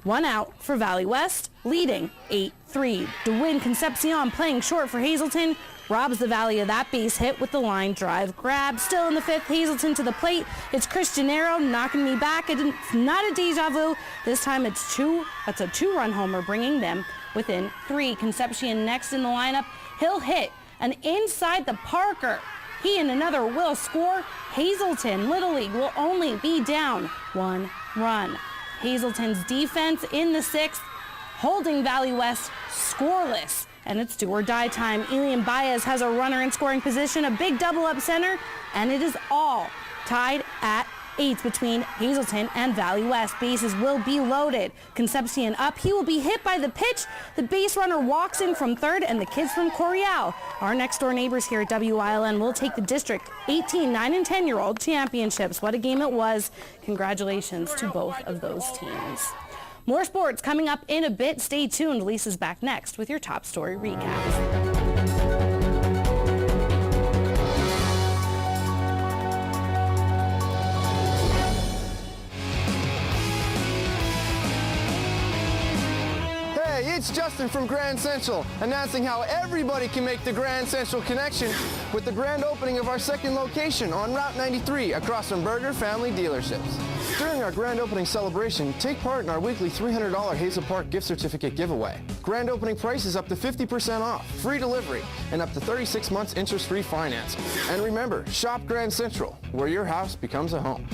Speaker 3: 1 out for Valley West, leading 8-3. DeWin Concepcion playing short for Hazleton robs the Valley of that base hit with the line drive grab. Still in the fifth, Hazleton to the plate. It's Christian Arrow knocking me back. It's not a deja vu. This time it's a 2-run homer, bringing them within 3. Concepcion next in the lineup. He'll hit an inside the Parker. He and another will score. Hazleton Little League will only be down 1 run. Hazleton's defense in the 6th, holding Valley West scoreless. And it's do or die time. Elian Baez has a runner in scoring position, a big double up center, and it is all tied at 8 between Hazleton and Valley West. Bases will be loaded. Concepcion up. He will be hit by the pitch. The base runner walks in from third, and the kids from Coryell, our next door neighbors here at WYLN, will take the District 18 9 and 10-year-old championships. What a game it was. Congratulations to both of those teams. More sports coming up in a bit. Stay tuned. Lisa's back next with your top story recap.
Speaker 4: It's Justin from Grand Central, announcing how everybody can make the Grand Central connection with the grand opening of our second location on Route 93 across from Berger Family Dealerships. During our grand opening celebration, take part in our weekly $300 Hazel Park gift certificate giveaway. Grand opening price is up to 50% off, free delivery, and up to 36 months interest-free finance. And remember, shop Grand Central, where your house becomes a home.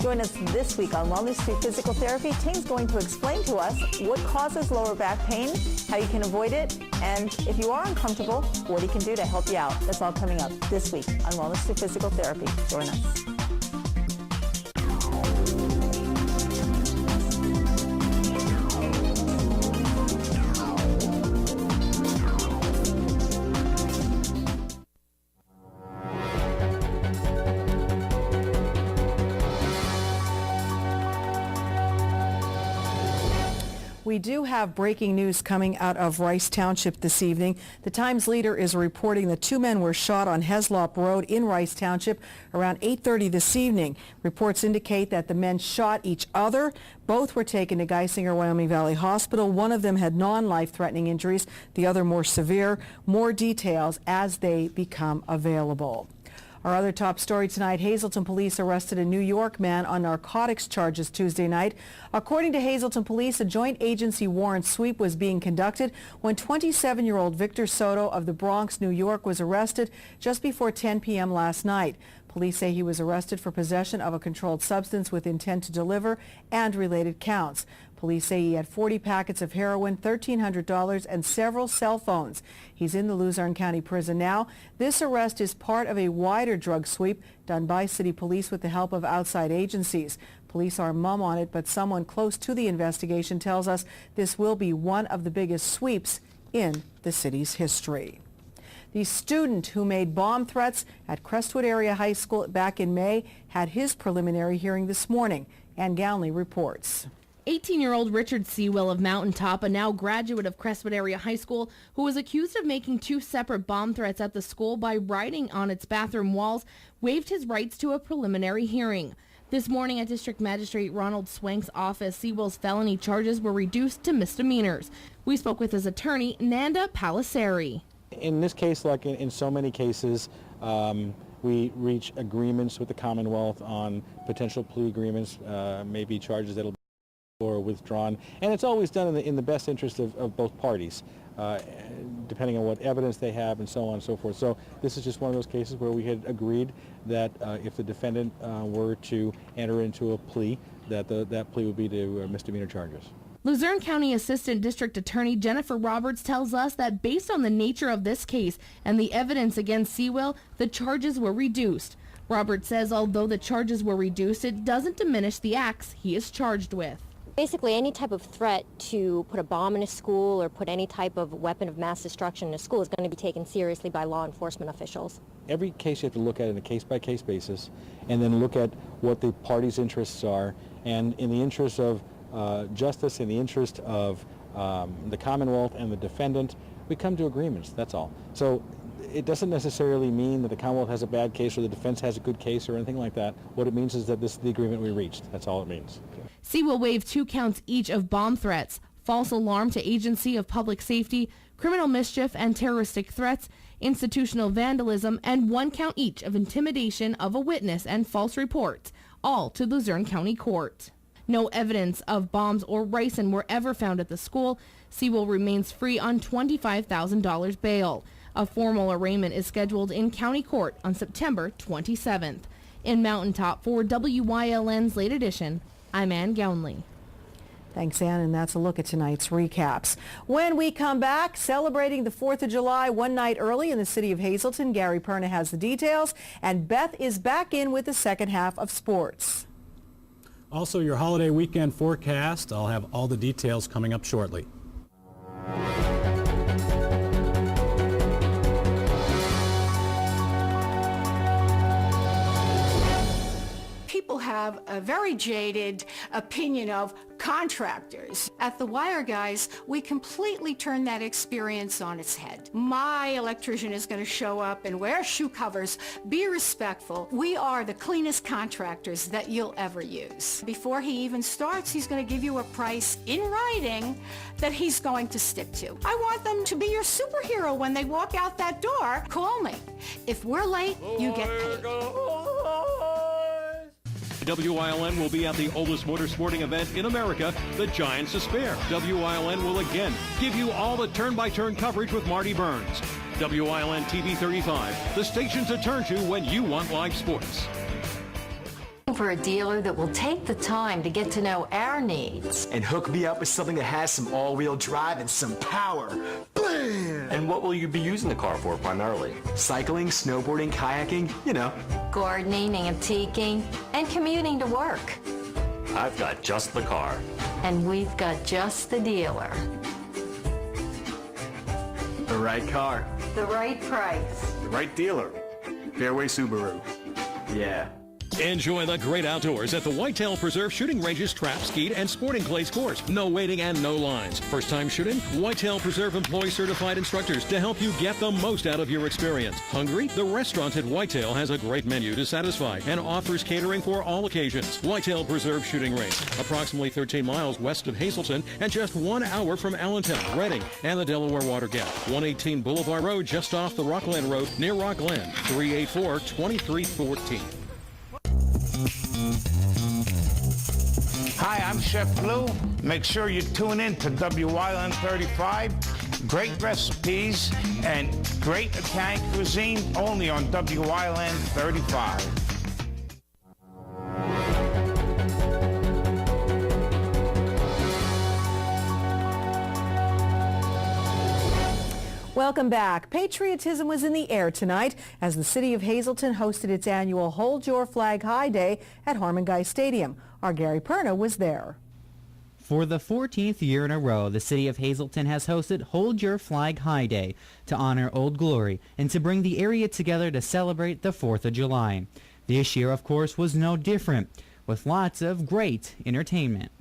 Speaker 25: Join us this week on Wellness Through Physical Therapy. Tim's going to explain to us what causes lower back pain, how you can avoid it, and if you are uncomfortable, what he can do to help you out. That's all coming up this week on Wellness Through Physical Therapy. Join us.
Speaker 2: We do have breaking news coming out of Rice Township this evening. The Times Leader is reporting that 2 men were shot on Heslop Road in Rice Township around 8:30 this evening. Reports indicate that the men shot each other. Both were taken to Geisinger Wyoming Valley Hospital. One of them had non-life-threatening injuries, the other more severe. More details as they become available. Our other top story tonight, Hazleton police arrested a New York man on narcotics charges Tuesday night. According to Hazleton police, a joint agency warrant sweep was being conducted when 27-year-old Victor Soto of the Bronx, New York, was arrested just before 10 p.m. last night. Police say he was arrested for possession of a controlled substance with intent to deliver and related counts. Police say he had 40 packets of heroin, $1,300, and several cell phones. He's in the Luzerne County Prison now. This arrest is part of a wider drug sweep done by city police with the help of outside agencies. Police are mum on it, but someone close to the investigation tells us this will be one of the biggest sweeps in the city's history. The student who made bomb threats at Crestwood Area High School back in May had his preliminary hearing this morning. Ann Gownley reports.
Speaker 3: 18-year-old Richard Sewell of Mountaintop, a now graduate of Crestwood Area High School, who was accused of making 2 separate bomb threats at the school by writing on its bathroom walls, waived his rights to a preliminary hearing. This morning at District Magistrate Ronald Swank's office, Sewell's felony charges were reduced to misdemeanors. We spoke with his attorney, Nanda Palisseri.
Speaker 12: In this case, like in so many cases, we reach agreements with the Commonwealth on potential plea agreements, maybe charges that'll be or withdrawn, and it's always done in the best interest of both parties, depending on what evidence they have and so on and so forth. So this is just one of those cases where we had agreed that if the defendant were to enter into a plea, that that plea would be to misdemeanor charges.
Speaker 3: Luzerne County Assistant District Attorney Jennifer Roberts tells us that based on the nature of this case and the evidence against Sewell, the charges were reduced. Roberts says although the charges were reduced, it doesn't diminish the acts he is charged with.
Speaker 13: Basically, any type of threat to put a bomb in a school or put any type of weapon of mass destruction in a school is going to be taken seriously by law enforcement officials.
Speaker 12: Every case you have to look at on a case-by-case basis and then look at what the parties' interests are. And in the interest of justice, in the interest of the Commonwealth and the defendant, we come to agreements, that's all. So it doesn't necessarily mean that the Commonwealth has a bad case or the defense has a good case or anything like that. What it means is that this is the agreement we reached. That's all it means.
Speaker 3: Sewell waived 2 counts each of bomb threats, false alarm to agency of public safety, criminal mischief and terroristic threats, institutional vandalism, and 1 count each of intimidation of a witness and false reports, all to Luzerne County Court. No evidence of bombs or ricin were ever found at the school. Sewell remains free on $25,000 bail. A formal arraignment is scheduled in county court on September 27th. In Mountaintop for WYLN's Late Edition, I'm Ann Gownley.
Speaker 2: Thanks, Ann, and that's a look at tonight's recaps. When we come back, celebrating the 4th of July one night early in the city of Hazleton, Gary Perna has the details, and Beth is back in with the second half of sports.
Speaker 20: Also, your holiday weekend forecast. I'll have all the details coming up shortly.
Speaker 6: People have a very jaded opinion of contractors. At The Wire Guys, we completely turn that experience on its head. My electrician is going to show up and wear shoe covers. Be respectful. We are the cleanest contractors that you'll ever use. Before he even starts, he's going to give you a price in writing that he's going to stick to. I want them to be your superhero when they walk out that door. Call me. If we're late, you get paid.
Speaker 23: WILN will be at the oldest motorsporting event in America, the Giants of Spare. WILN will again give you all the turn-by-turn coverage with Marty Burns. WILN TV 35, the station to turn to when you want live sports.
Speaker 14: For a dealer that will take the time to get to know our needs.
Speaker 15: And hook me up with something that has some all-wheel drive and some power. Bam!
Speaker 16: And what will you be using the car for primarily?
Speaker 15: Cycling, snowboarding, kayaking, you know.
Speaker 14: Gardening, antiquing, and commuting to work.
Speaker 16: I've got just the car.
Speaker 14: And we've got just the dealer.
Speaker 15: The right car.
Speaker 14: The right price.
Speaker 16: The right dealer.
Speaker 15: Fairway Subaru. Yeah.
Speaker 23: Enjoy the great outdoors at the Whitetail Preserve Shooting Range's Trap, Skeet, and Sporting Clays course. No waiting and no lines. First time shooting? Whitetail Preserve employs certified instructors to help you get the most out of your experience. Hungry? The restaurant at Whitetail has a great menu to satisfy and offers catering for all occasions. Whitetail Preserve Shooting Range, approximately 13 miles west of Hazleton and just 1 hour from Allentown, Reading, and the Delaware Water Gap. 118 Boulevard Road, just off the Rockland Road near Rockland. 384-2314.
Speaker 17: Hi, I'm Chef Blue. Make sure you tune in to WILN 35. Great recipes and great Italian cuisine only on WILN 35.
Speaker 2: Welcome back. Patriotism was in the air tonight as the city of Hazleton hosted its annual Hold Your Flag High Day at Harmon Guy Stadium. Our Gary Perna was there.
Speaker 18: For the 14th year in a row, the city of Hazleton has hosted Hold Your Flag High Day to honor Old Glory and to bring the area together to celebrate the 4th of July. This year, of course, was no different, with lots of great entertainment.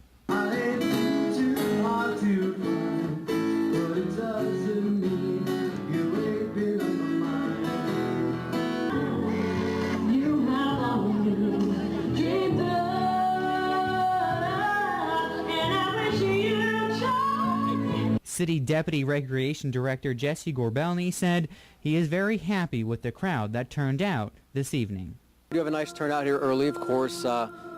Speaker 18: City Deputy Recreation Director Jesse Gorbelny said he is very happy with the crowd that turned out this evening.
Speaker 26: We have a nice turnout here early, of course.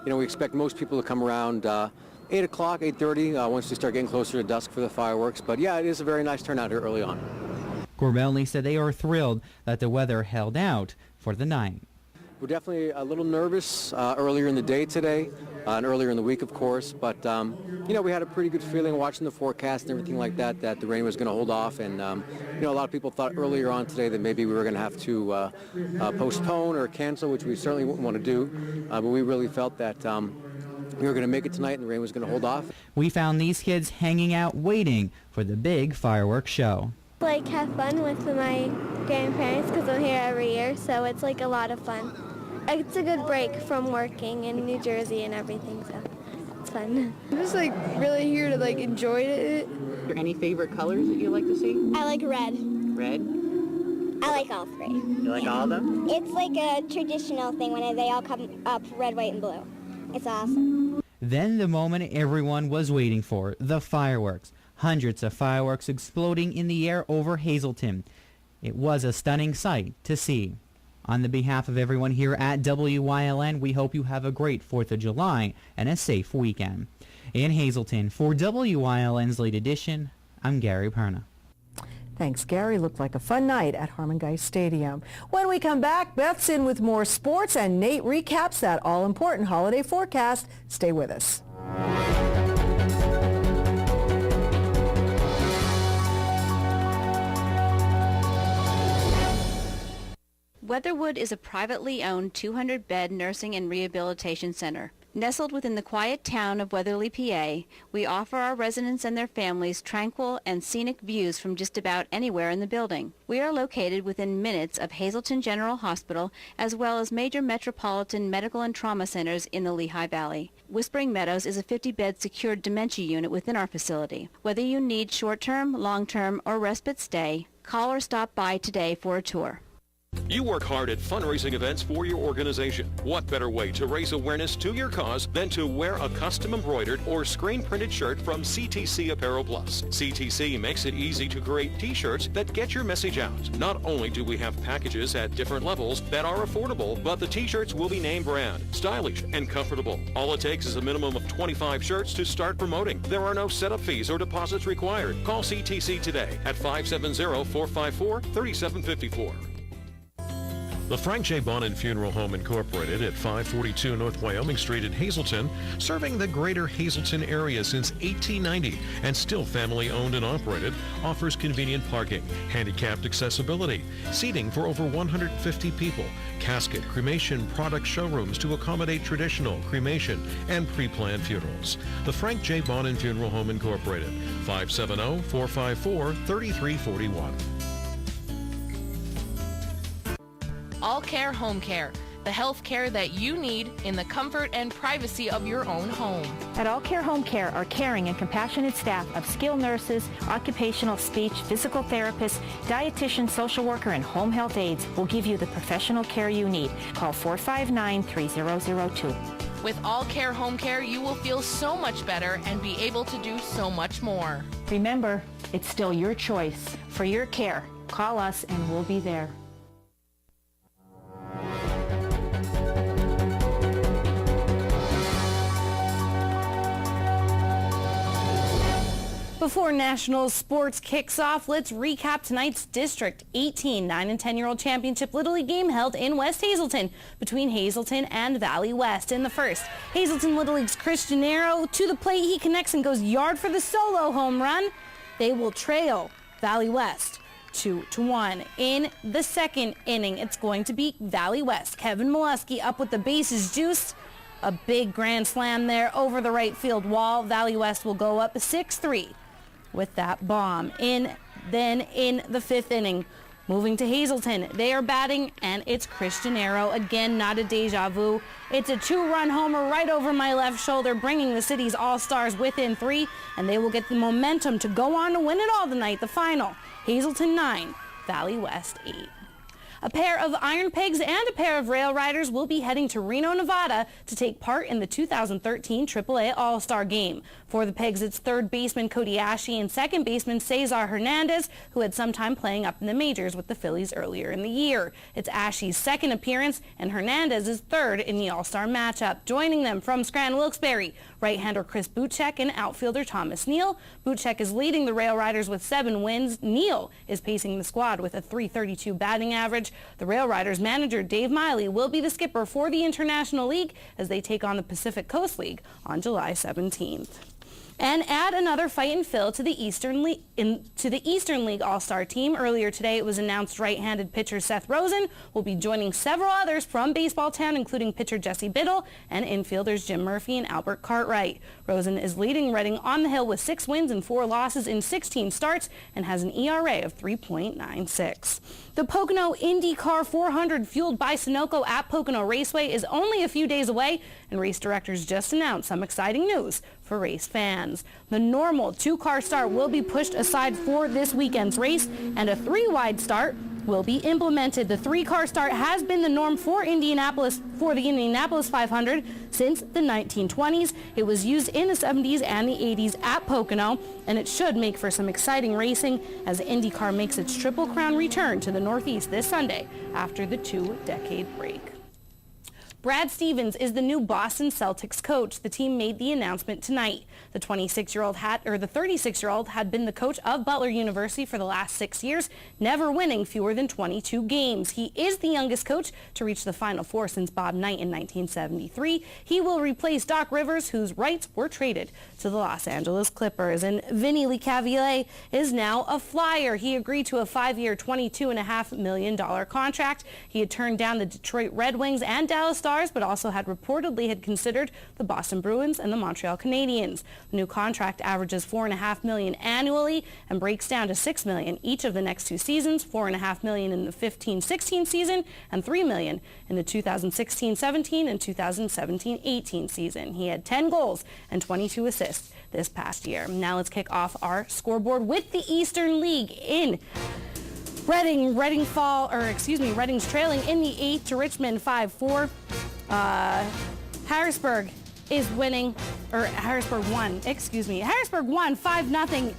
Speaker 26: We expect most people to come around 8 o'clock, 8:30, once we start getting closer to dusk for the fireworks. But yeah, it is a very nice turnout here early on.
Speaker 18: Gorbelny said they are thrilled that the weather held out for the night.
Speaker 26: We're definitely a little nervous earlier in the day today and earlier in the week, of course. But, we had a pretty good feeling watching the forecast and everything like that, that the rain was going to hold off. And, a lot of people thought earlier on today that maybe we were going to have to postpone or cancel, which we certainly wouldn't want to do. But we really felt that we were going to make it tonight and the rain was going to hold off.
Speaker 18: We found these kids hanging out waiting for the big fireworks show.
Speaker 27: Have fun with my grandparents because I'm here every year, so it's a lot of fun. It's a good break from working in New Jersey and everything, so it's fun.
Speaker 28: I'm just really here to enjoy it.
Speaker 29: Are there any favorite colors that you like to see?
Speaker 27: I like red.
Speaker 29: Red?
Speaker 27: I like all three.
Speaker 29: You like all of them?
Speaker 27: It's a traditional thing when they all come up red, white, and blue. It's awesome.
Speaker 18: Then the moment everyone was waiting for, the fireworks. Hundreds of fireworks exploding in the air over Hazleton. It was a stunning sight to see. On the behalf of everyone here at WILN, we hope you have a great 4th of July and a safe weekend. In Hazleton, for WILN's Late Edition, I'm Gary Perna.
Speaker 2: Thanks, Gary. Looked like a fun night at Harmon Guy Stadium. When we come back, Beth's in with more sports and Nate recaps that all-important holiday forecast. Stay with us.
Speaker 30: Weatherwood is a privately owned 200-bed nursing and rehabilitation center. Nestled within the quiet town of Weatherly, PA, we offer our residents and their families tranquil and scenic views from just about anywhere in the building. We are located within minutes of Hazleton General Hospital as well as major metropolitan medical and trauma centers in the Lehigh Valley. Whispering Meadows is a 50-bed secured dementia unit within our facility. Whether you need short-term, long-term, or respite stay, call or stop by today for a tour.
Speaker 23: You work hard at fundraising events for your organization. What better way to raise awareness to your cause than to wear a custom embroidered or screen printed shirt from CTC Apparel Plus? CTC makes it easy to create t-shirts that get your message out. Not only do we have packages at different levels that are affordable, but the t-shirts will be name brand, stylish, and comfortable. All it takes is a minimum of 25 shirts to start promoting. There are no setup fees or deposits required. Call CTC today at 570-454-3754. The Frank J. Bonin Funeral Home Incorporated at 542 North Wyoming Street in Hazleton, serving the greater Hazleton area since 1890 and still family owned and operated, offers convenient parking, handicapped accessibility, seating for over 150 people, casket, cremation product showrooms to accommodate traditional, cremation, and pre-planned funerals. The Frank J. Bonin Funeral Home Incorporated, 570-454-3341.
Speaker 3: All Care Home Care, the health care that you need in the comfort and privacy of your own home.
Speaker 25: At All Care Home Care, our caring and compassionate staff of skilled nurses, occupational, speech, physical therapists, dietitian, social worker, and home health aides will give you the professional care you need. Call 459-3002.
Speaker 3: With All Care Home Care, you will feel so much better and be able to do so much more.
Speaker 25: Remember, it's still your choice. For your care, call us and we'll be there.
Speaker 3: Before national sports kicks off, let's recap tonight's District 18 9 and 10-year-old championship Little League game held in West Hazleton between Hazleton and Valley West. In the first, Hazleton Little League's Christian Arrow to the plate. He connects and goes yard for the solo home run. They will trail Valley West 2-1. In the second inning, it's going to be Valley West. Kevin Molesky up with the bases juiced. A big grand slam there over the right field wall. Valley West will go up 6-3. With that bomb. Then in the fifth inning, moving to Hazleton, they are batting, and it's Christian Arrow. Again, not a deja vu. It's a 2-run homer right over my left shoulder, bringing the city's All-Stars within 3, and they will get the momentum to go on to win it all tonight. The final, Hazleton 9, Valley West 8. A pair of Iron Pigs and a pair of Rail Riders will be heading to Reno, Nevada to take part in the 2013 AAA All-Star Game. For the Pigs, it's third baseman Cody Ashe and second baseman Cesar Hernandez, who had some time playing up in the majors with the Phillies earlier in the year. It's Ashe's second appearance and Hernandez's third in the All-Star matchup. Joining them from Scranton-Wilkes-Barre, right-hander Chris Butchek and outfielder Thomas Neal. Butchek is leading the Rail Riders with 7 wins. Neal is pacing the squad with a .332 batting average. The Rail Riders manager Dave Miley will be the skipper for the International League as they take on the Pacific Coast League on July 17th. And add another fight and fill to the Eastern League All-Star team. Earlier today, it was announced right-handed pitcher Seth Rosen will be joining several others from Baseball Town, including pitcher Jesse Biddle and infielders Jim Murphy and Albert Cartwright. Rosen is leading Reading on the hill with 6 wins and 4 losses in 16 starts and has an ERA of 3.96. The Pocono IndyCar 400 fueled by Sunoco at Pocono Raceway is only a few days away, and race directors just announced some exciting news for race fans. The normal 2-car start will be pushed aside for this weekend's race, and a 3-wide start will be implemented. The 3-car start has been the norm for the Indianapolis 500 since the 1920s. It was used in the 70s and the 80s at Pocono, and it should make for some exciting racing as IndyCar makes its Triple Crown return to the Northeast this Sunday after the 2-decade break. Brad Stevens is the new Boston Celtics coach. The team made the announcement tonight. The 36-year-old had been the coach of Butler University for the last 6 years, never winning fewer than 22 games. He is the youngest coach to reach the Final Four since Bob Knight in 1973. He will replace Doc Rivers, whose rights were traded to the Los Angeles Clippers. And Vinny Lecavalier is now a Flyer. He agreed to a 5-year, $22.5 million contract. He had turned down the Detroit Red Wings and Dallas Stars, but also had reportedly considered the Boston Bruins and the Montreal Canadiens. The new contract averages $4.5 million annually and breaks down to $6 million each of the next 2 seasons, $4.5 million in the 15-16 season and $3 million in the 2016-17 and 2017-18 season. He had 10 goals and 22 assists this past year. Now let's kick off our scoreboard with the Eastern League in Reading's trailing in the 8th to Richmond 5-4. Harrisburg won 5-0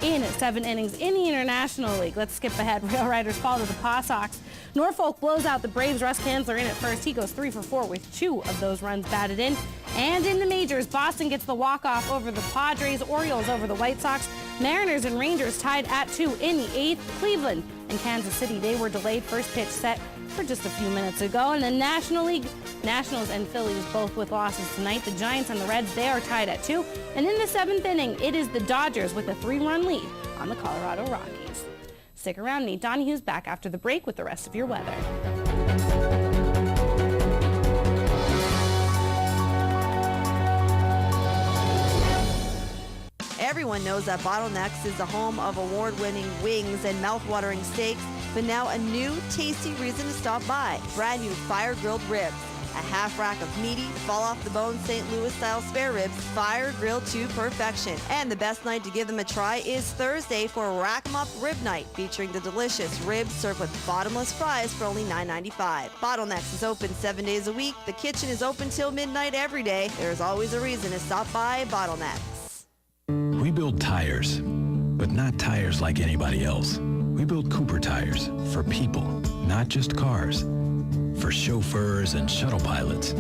Speaker 3: in 7 innings in the International League. Let's skip ahead. Rail Riders fall to the Paw Sox. Norfolk blows out the Braves. Russ Kanzler in at first. He goes 3 for 4 with 2 of those runs batted in. And in the majors, Boston gets the walk-off over the Padres. Orioles over the White Sox. Mariners and Rangers tied at 2 in the 8th. Cleveland and Kansas City, they were delayed. First pitch set for just a few minutes ago. And the National League, Nationals and Phillies both with losses tonight. The Giants and the Reds, they are tied at 2. And in the 7th inning, it is the Dodgers with a 3-run lead on the Colorado Rockies. Stick around. Nate Donahue's back after the break with the rest of your weather.
Speaker 1: Everyone knows that Bottlenecks is the home of award-winning wings and mouth-watering steaks, but now a new, tasty reason to stop by. Brand new fire-grilled ribs. A half rack of meaty, fall-off-the-bone St. Louis-style spare ribs, fire-grilled to perfection. And the best night to give them a try is Thursday for Rack 'em Up Rib Night, featuring the delicious ribs served with bottomless fries for only $9.95. Bottlenecks is open 7 days a week. The kitchen is open till midnight every day. There's always a reason to stop by Bottlenecks.
Speaker 5: We build tires, but not tires like anybody else. We build Cooper tires for people, not just cars. For chauffeurs and shuttle pilots,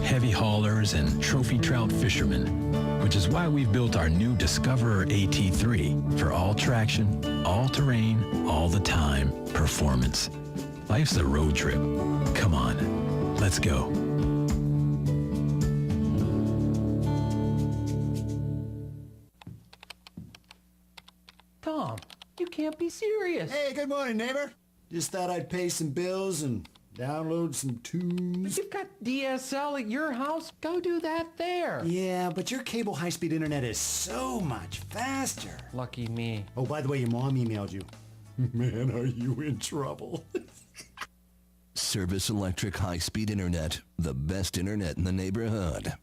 Speaker 5: heavy haulers and trophy trout fishermen, which is why we've built our new Discoverer AT3 for all traction, all terrain, all the time performance. Life's a road trip. Come on, let's go.
Speaker 7: Tom, you can't be serious.
Speaker 8: Hey, good morning, neighbor. Just thought I'd pay some bills and download some tunes.
Speaker 7: But you've got DSL at your house. Go do that there.
Speaker 8: Yeah, but your cable high-speed internet is so much faster.
Speaker 7: Lucky me.
Speaker 8: Oh, by the way, your mom emailed you. Man, are you in trouble.
Speaker 9: Service Electric high-speed internet, the best internet in the neighborhood.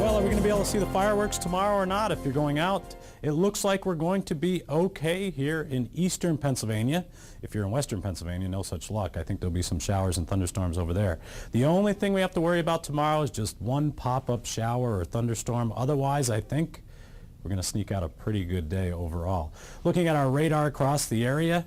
Speaker 20: Are we going to be able to see the fireworks tomorrow or not? If you're going out, it looks like we're going to be okay here in eastern Pennsylvania. If you're in western Pennsylvania, no such luck. I think there'll be some showers and thunderstorms over there. The only thing we have to worry about tomorrow is just one pop-up shower or thunderstorm. Otherwise, I think we're going to sneak out a pretty good day overall. Looking at our radar across the area,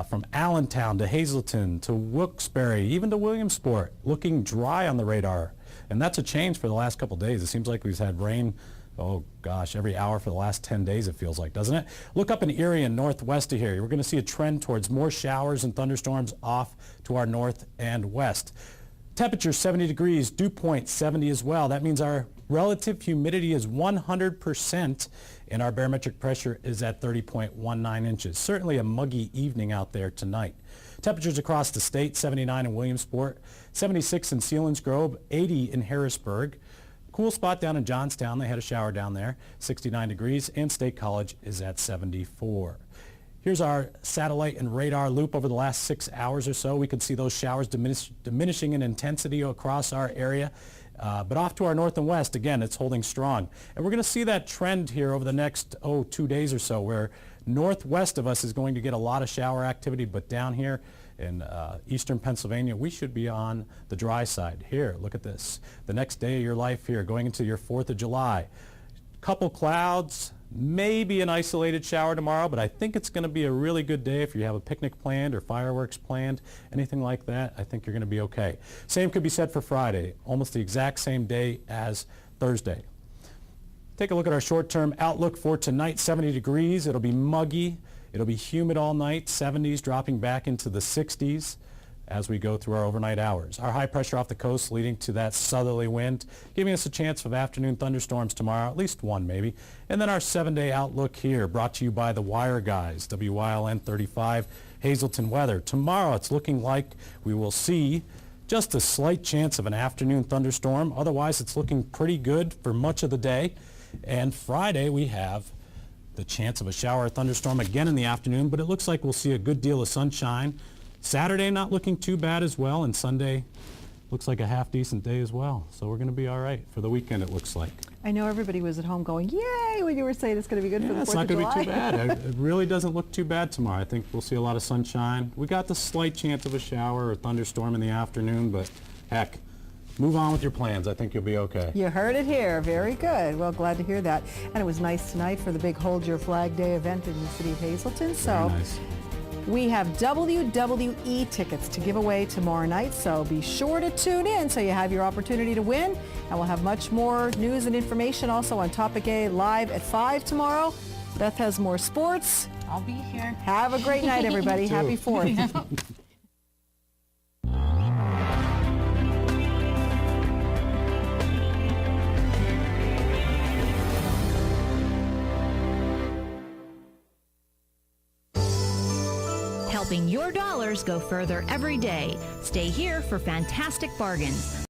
Speaker 20: from Allentown to Hazleton to Wilkes-Barre, even to Williamsport, looking dry on the radar. And that's a change for the last couple days. It seems like we've had rain, oh gosh, every hour for the last 10 days it feels like, doesn't it? Look up in Erie and northwest of here. We're going to see a trend towards more showers and thunderstorms off to our north and west. Temperature 70 degrees, dew point 70 as well. That means our relative humidity is 100% and our barometric pressure is at 30.19 inches. Certainly a muggy evening out there tonight. Temperatures across the state, 79 in Williamsport, 76 in Selinsgrove, 80 in Harrisburg. Cool spot down in Johnstown. They had a shower down there, 69 degrees, and State College is at 74. Here's our satellite and radar loop over the last 6 hours or so. We can see those showers diminishing in intensity across our area. But off to our north and west, again, it's holding strong. And we're going to see that trend here over the next, 2 days or so, where northwest of us is going to get a lot of shower activity, but down here in eastern Pennsylvania, we should be on the dry side. Here, look at this. The next day of your life here, going into your 4th of July. Couple clouds, maybe an isolated shower tomorrow, but I think it's going to be a really good day if you have a picnic planned or fireworks planned, anything like that. I think you're going to be okay. Same could be said for Friday, almost the exact same day as Thursday. Take a look at our short-term outlook for tonight, 70 degrees. It'll be muggy. It'll be humid all night, 70s dropping back into the 60s as we go through our overnight hours. Our high pressure off the coast leading to that southerly wind, giving us a chance of afternoon thunderstorms tomorrow, at least one maybe. And then our 7-day outlook here, brought to you by the Wire Guys, WYLN 35 Hazleton weather. Tomorrow it's looking like we will see just a slight chance of an afternoon thunderstorm. Otherwise it's looking pretty good for much of the day. And Friday we have the chance of a shower or thunderstorm again in the afternoon, but it looks like we'll see a good deal of sunshine. Saturday not looking too bad as well, and Sunday looks like a half decent day as well. So we're going to be all right for the weekend, it looks like.
Speaker 2: I know everybody was at home going, yay, when you were saying it's going to be good for the 4th of July.
Speaker 20: It's not going to be too bad. It really doesn't look too bad tomorrow. I think we'll see a lot of sunshine. We got the slight chance of a shower or thunderstorm in the afternoon, but heck, move on with your plans. I think you'll be okay.
Speaker 2: You heard it here. Very good. Well, glad to hear that. And it was nice tonight for the big Hold Your Flag Day event in the city of Hazleton. So
Speaker 20: very nice.
Speaker 2: We have WWE tickets to give away tomorrow night, so be sure to tune in so you have your opportunity to win. And we'll have much more news and information also on Topic A live at 5 tomorrow. Beth has more sports.
Speaker 3: I'll be here.
Speaker 2: Have a great night, everybody. Happy 4th.
Speaker 4: Helping your dollars go further every day. Stay here for fantastic bargains.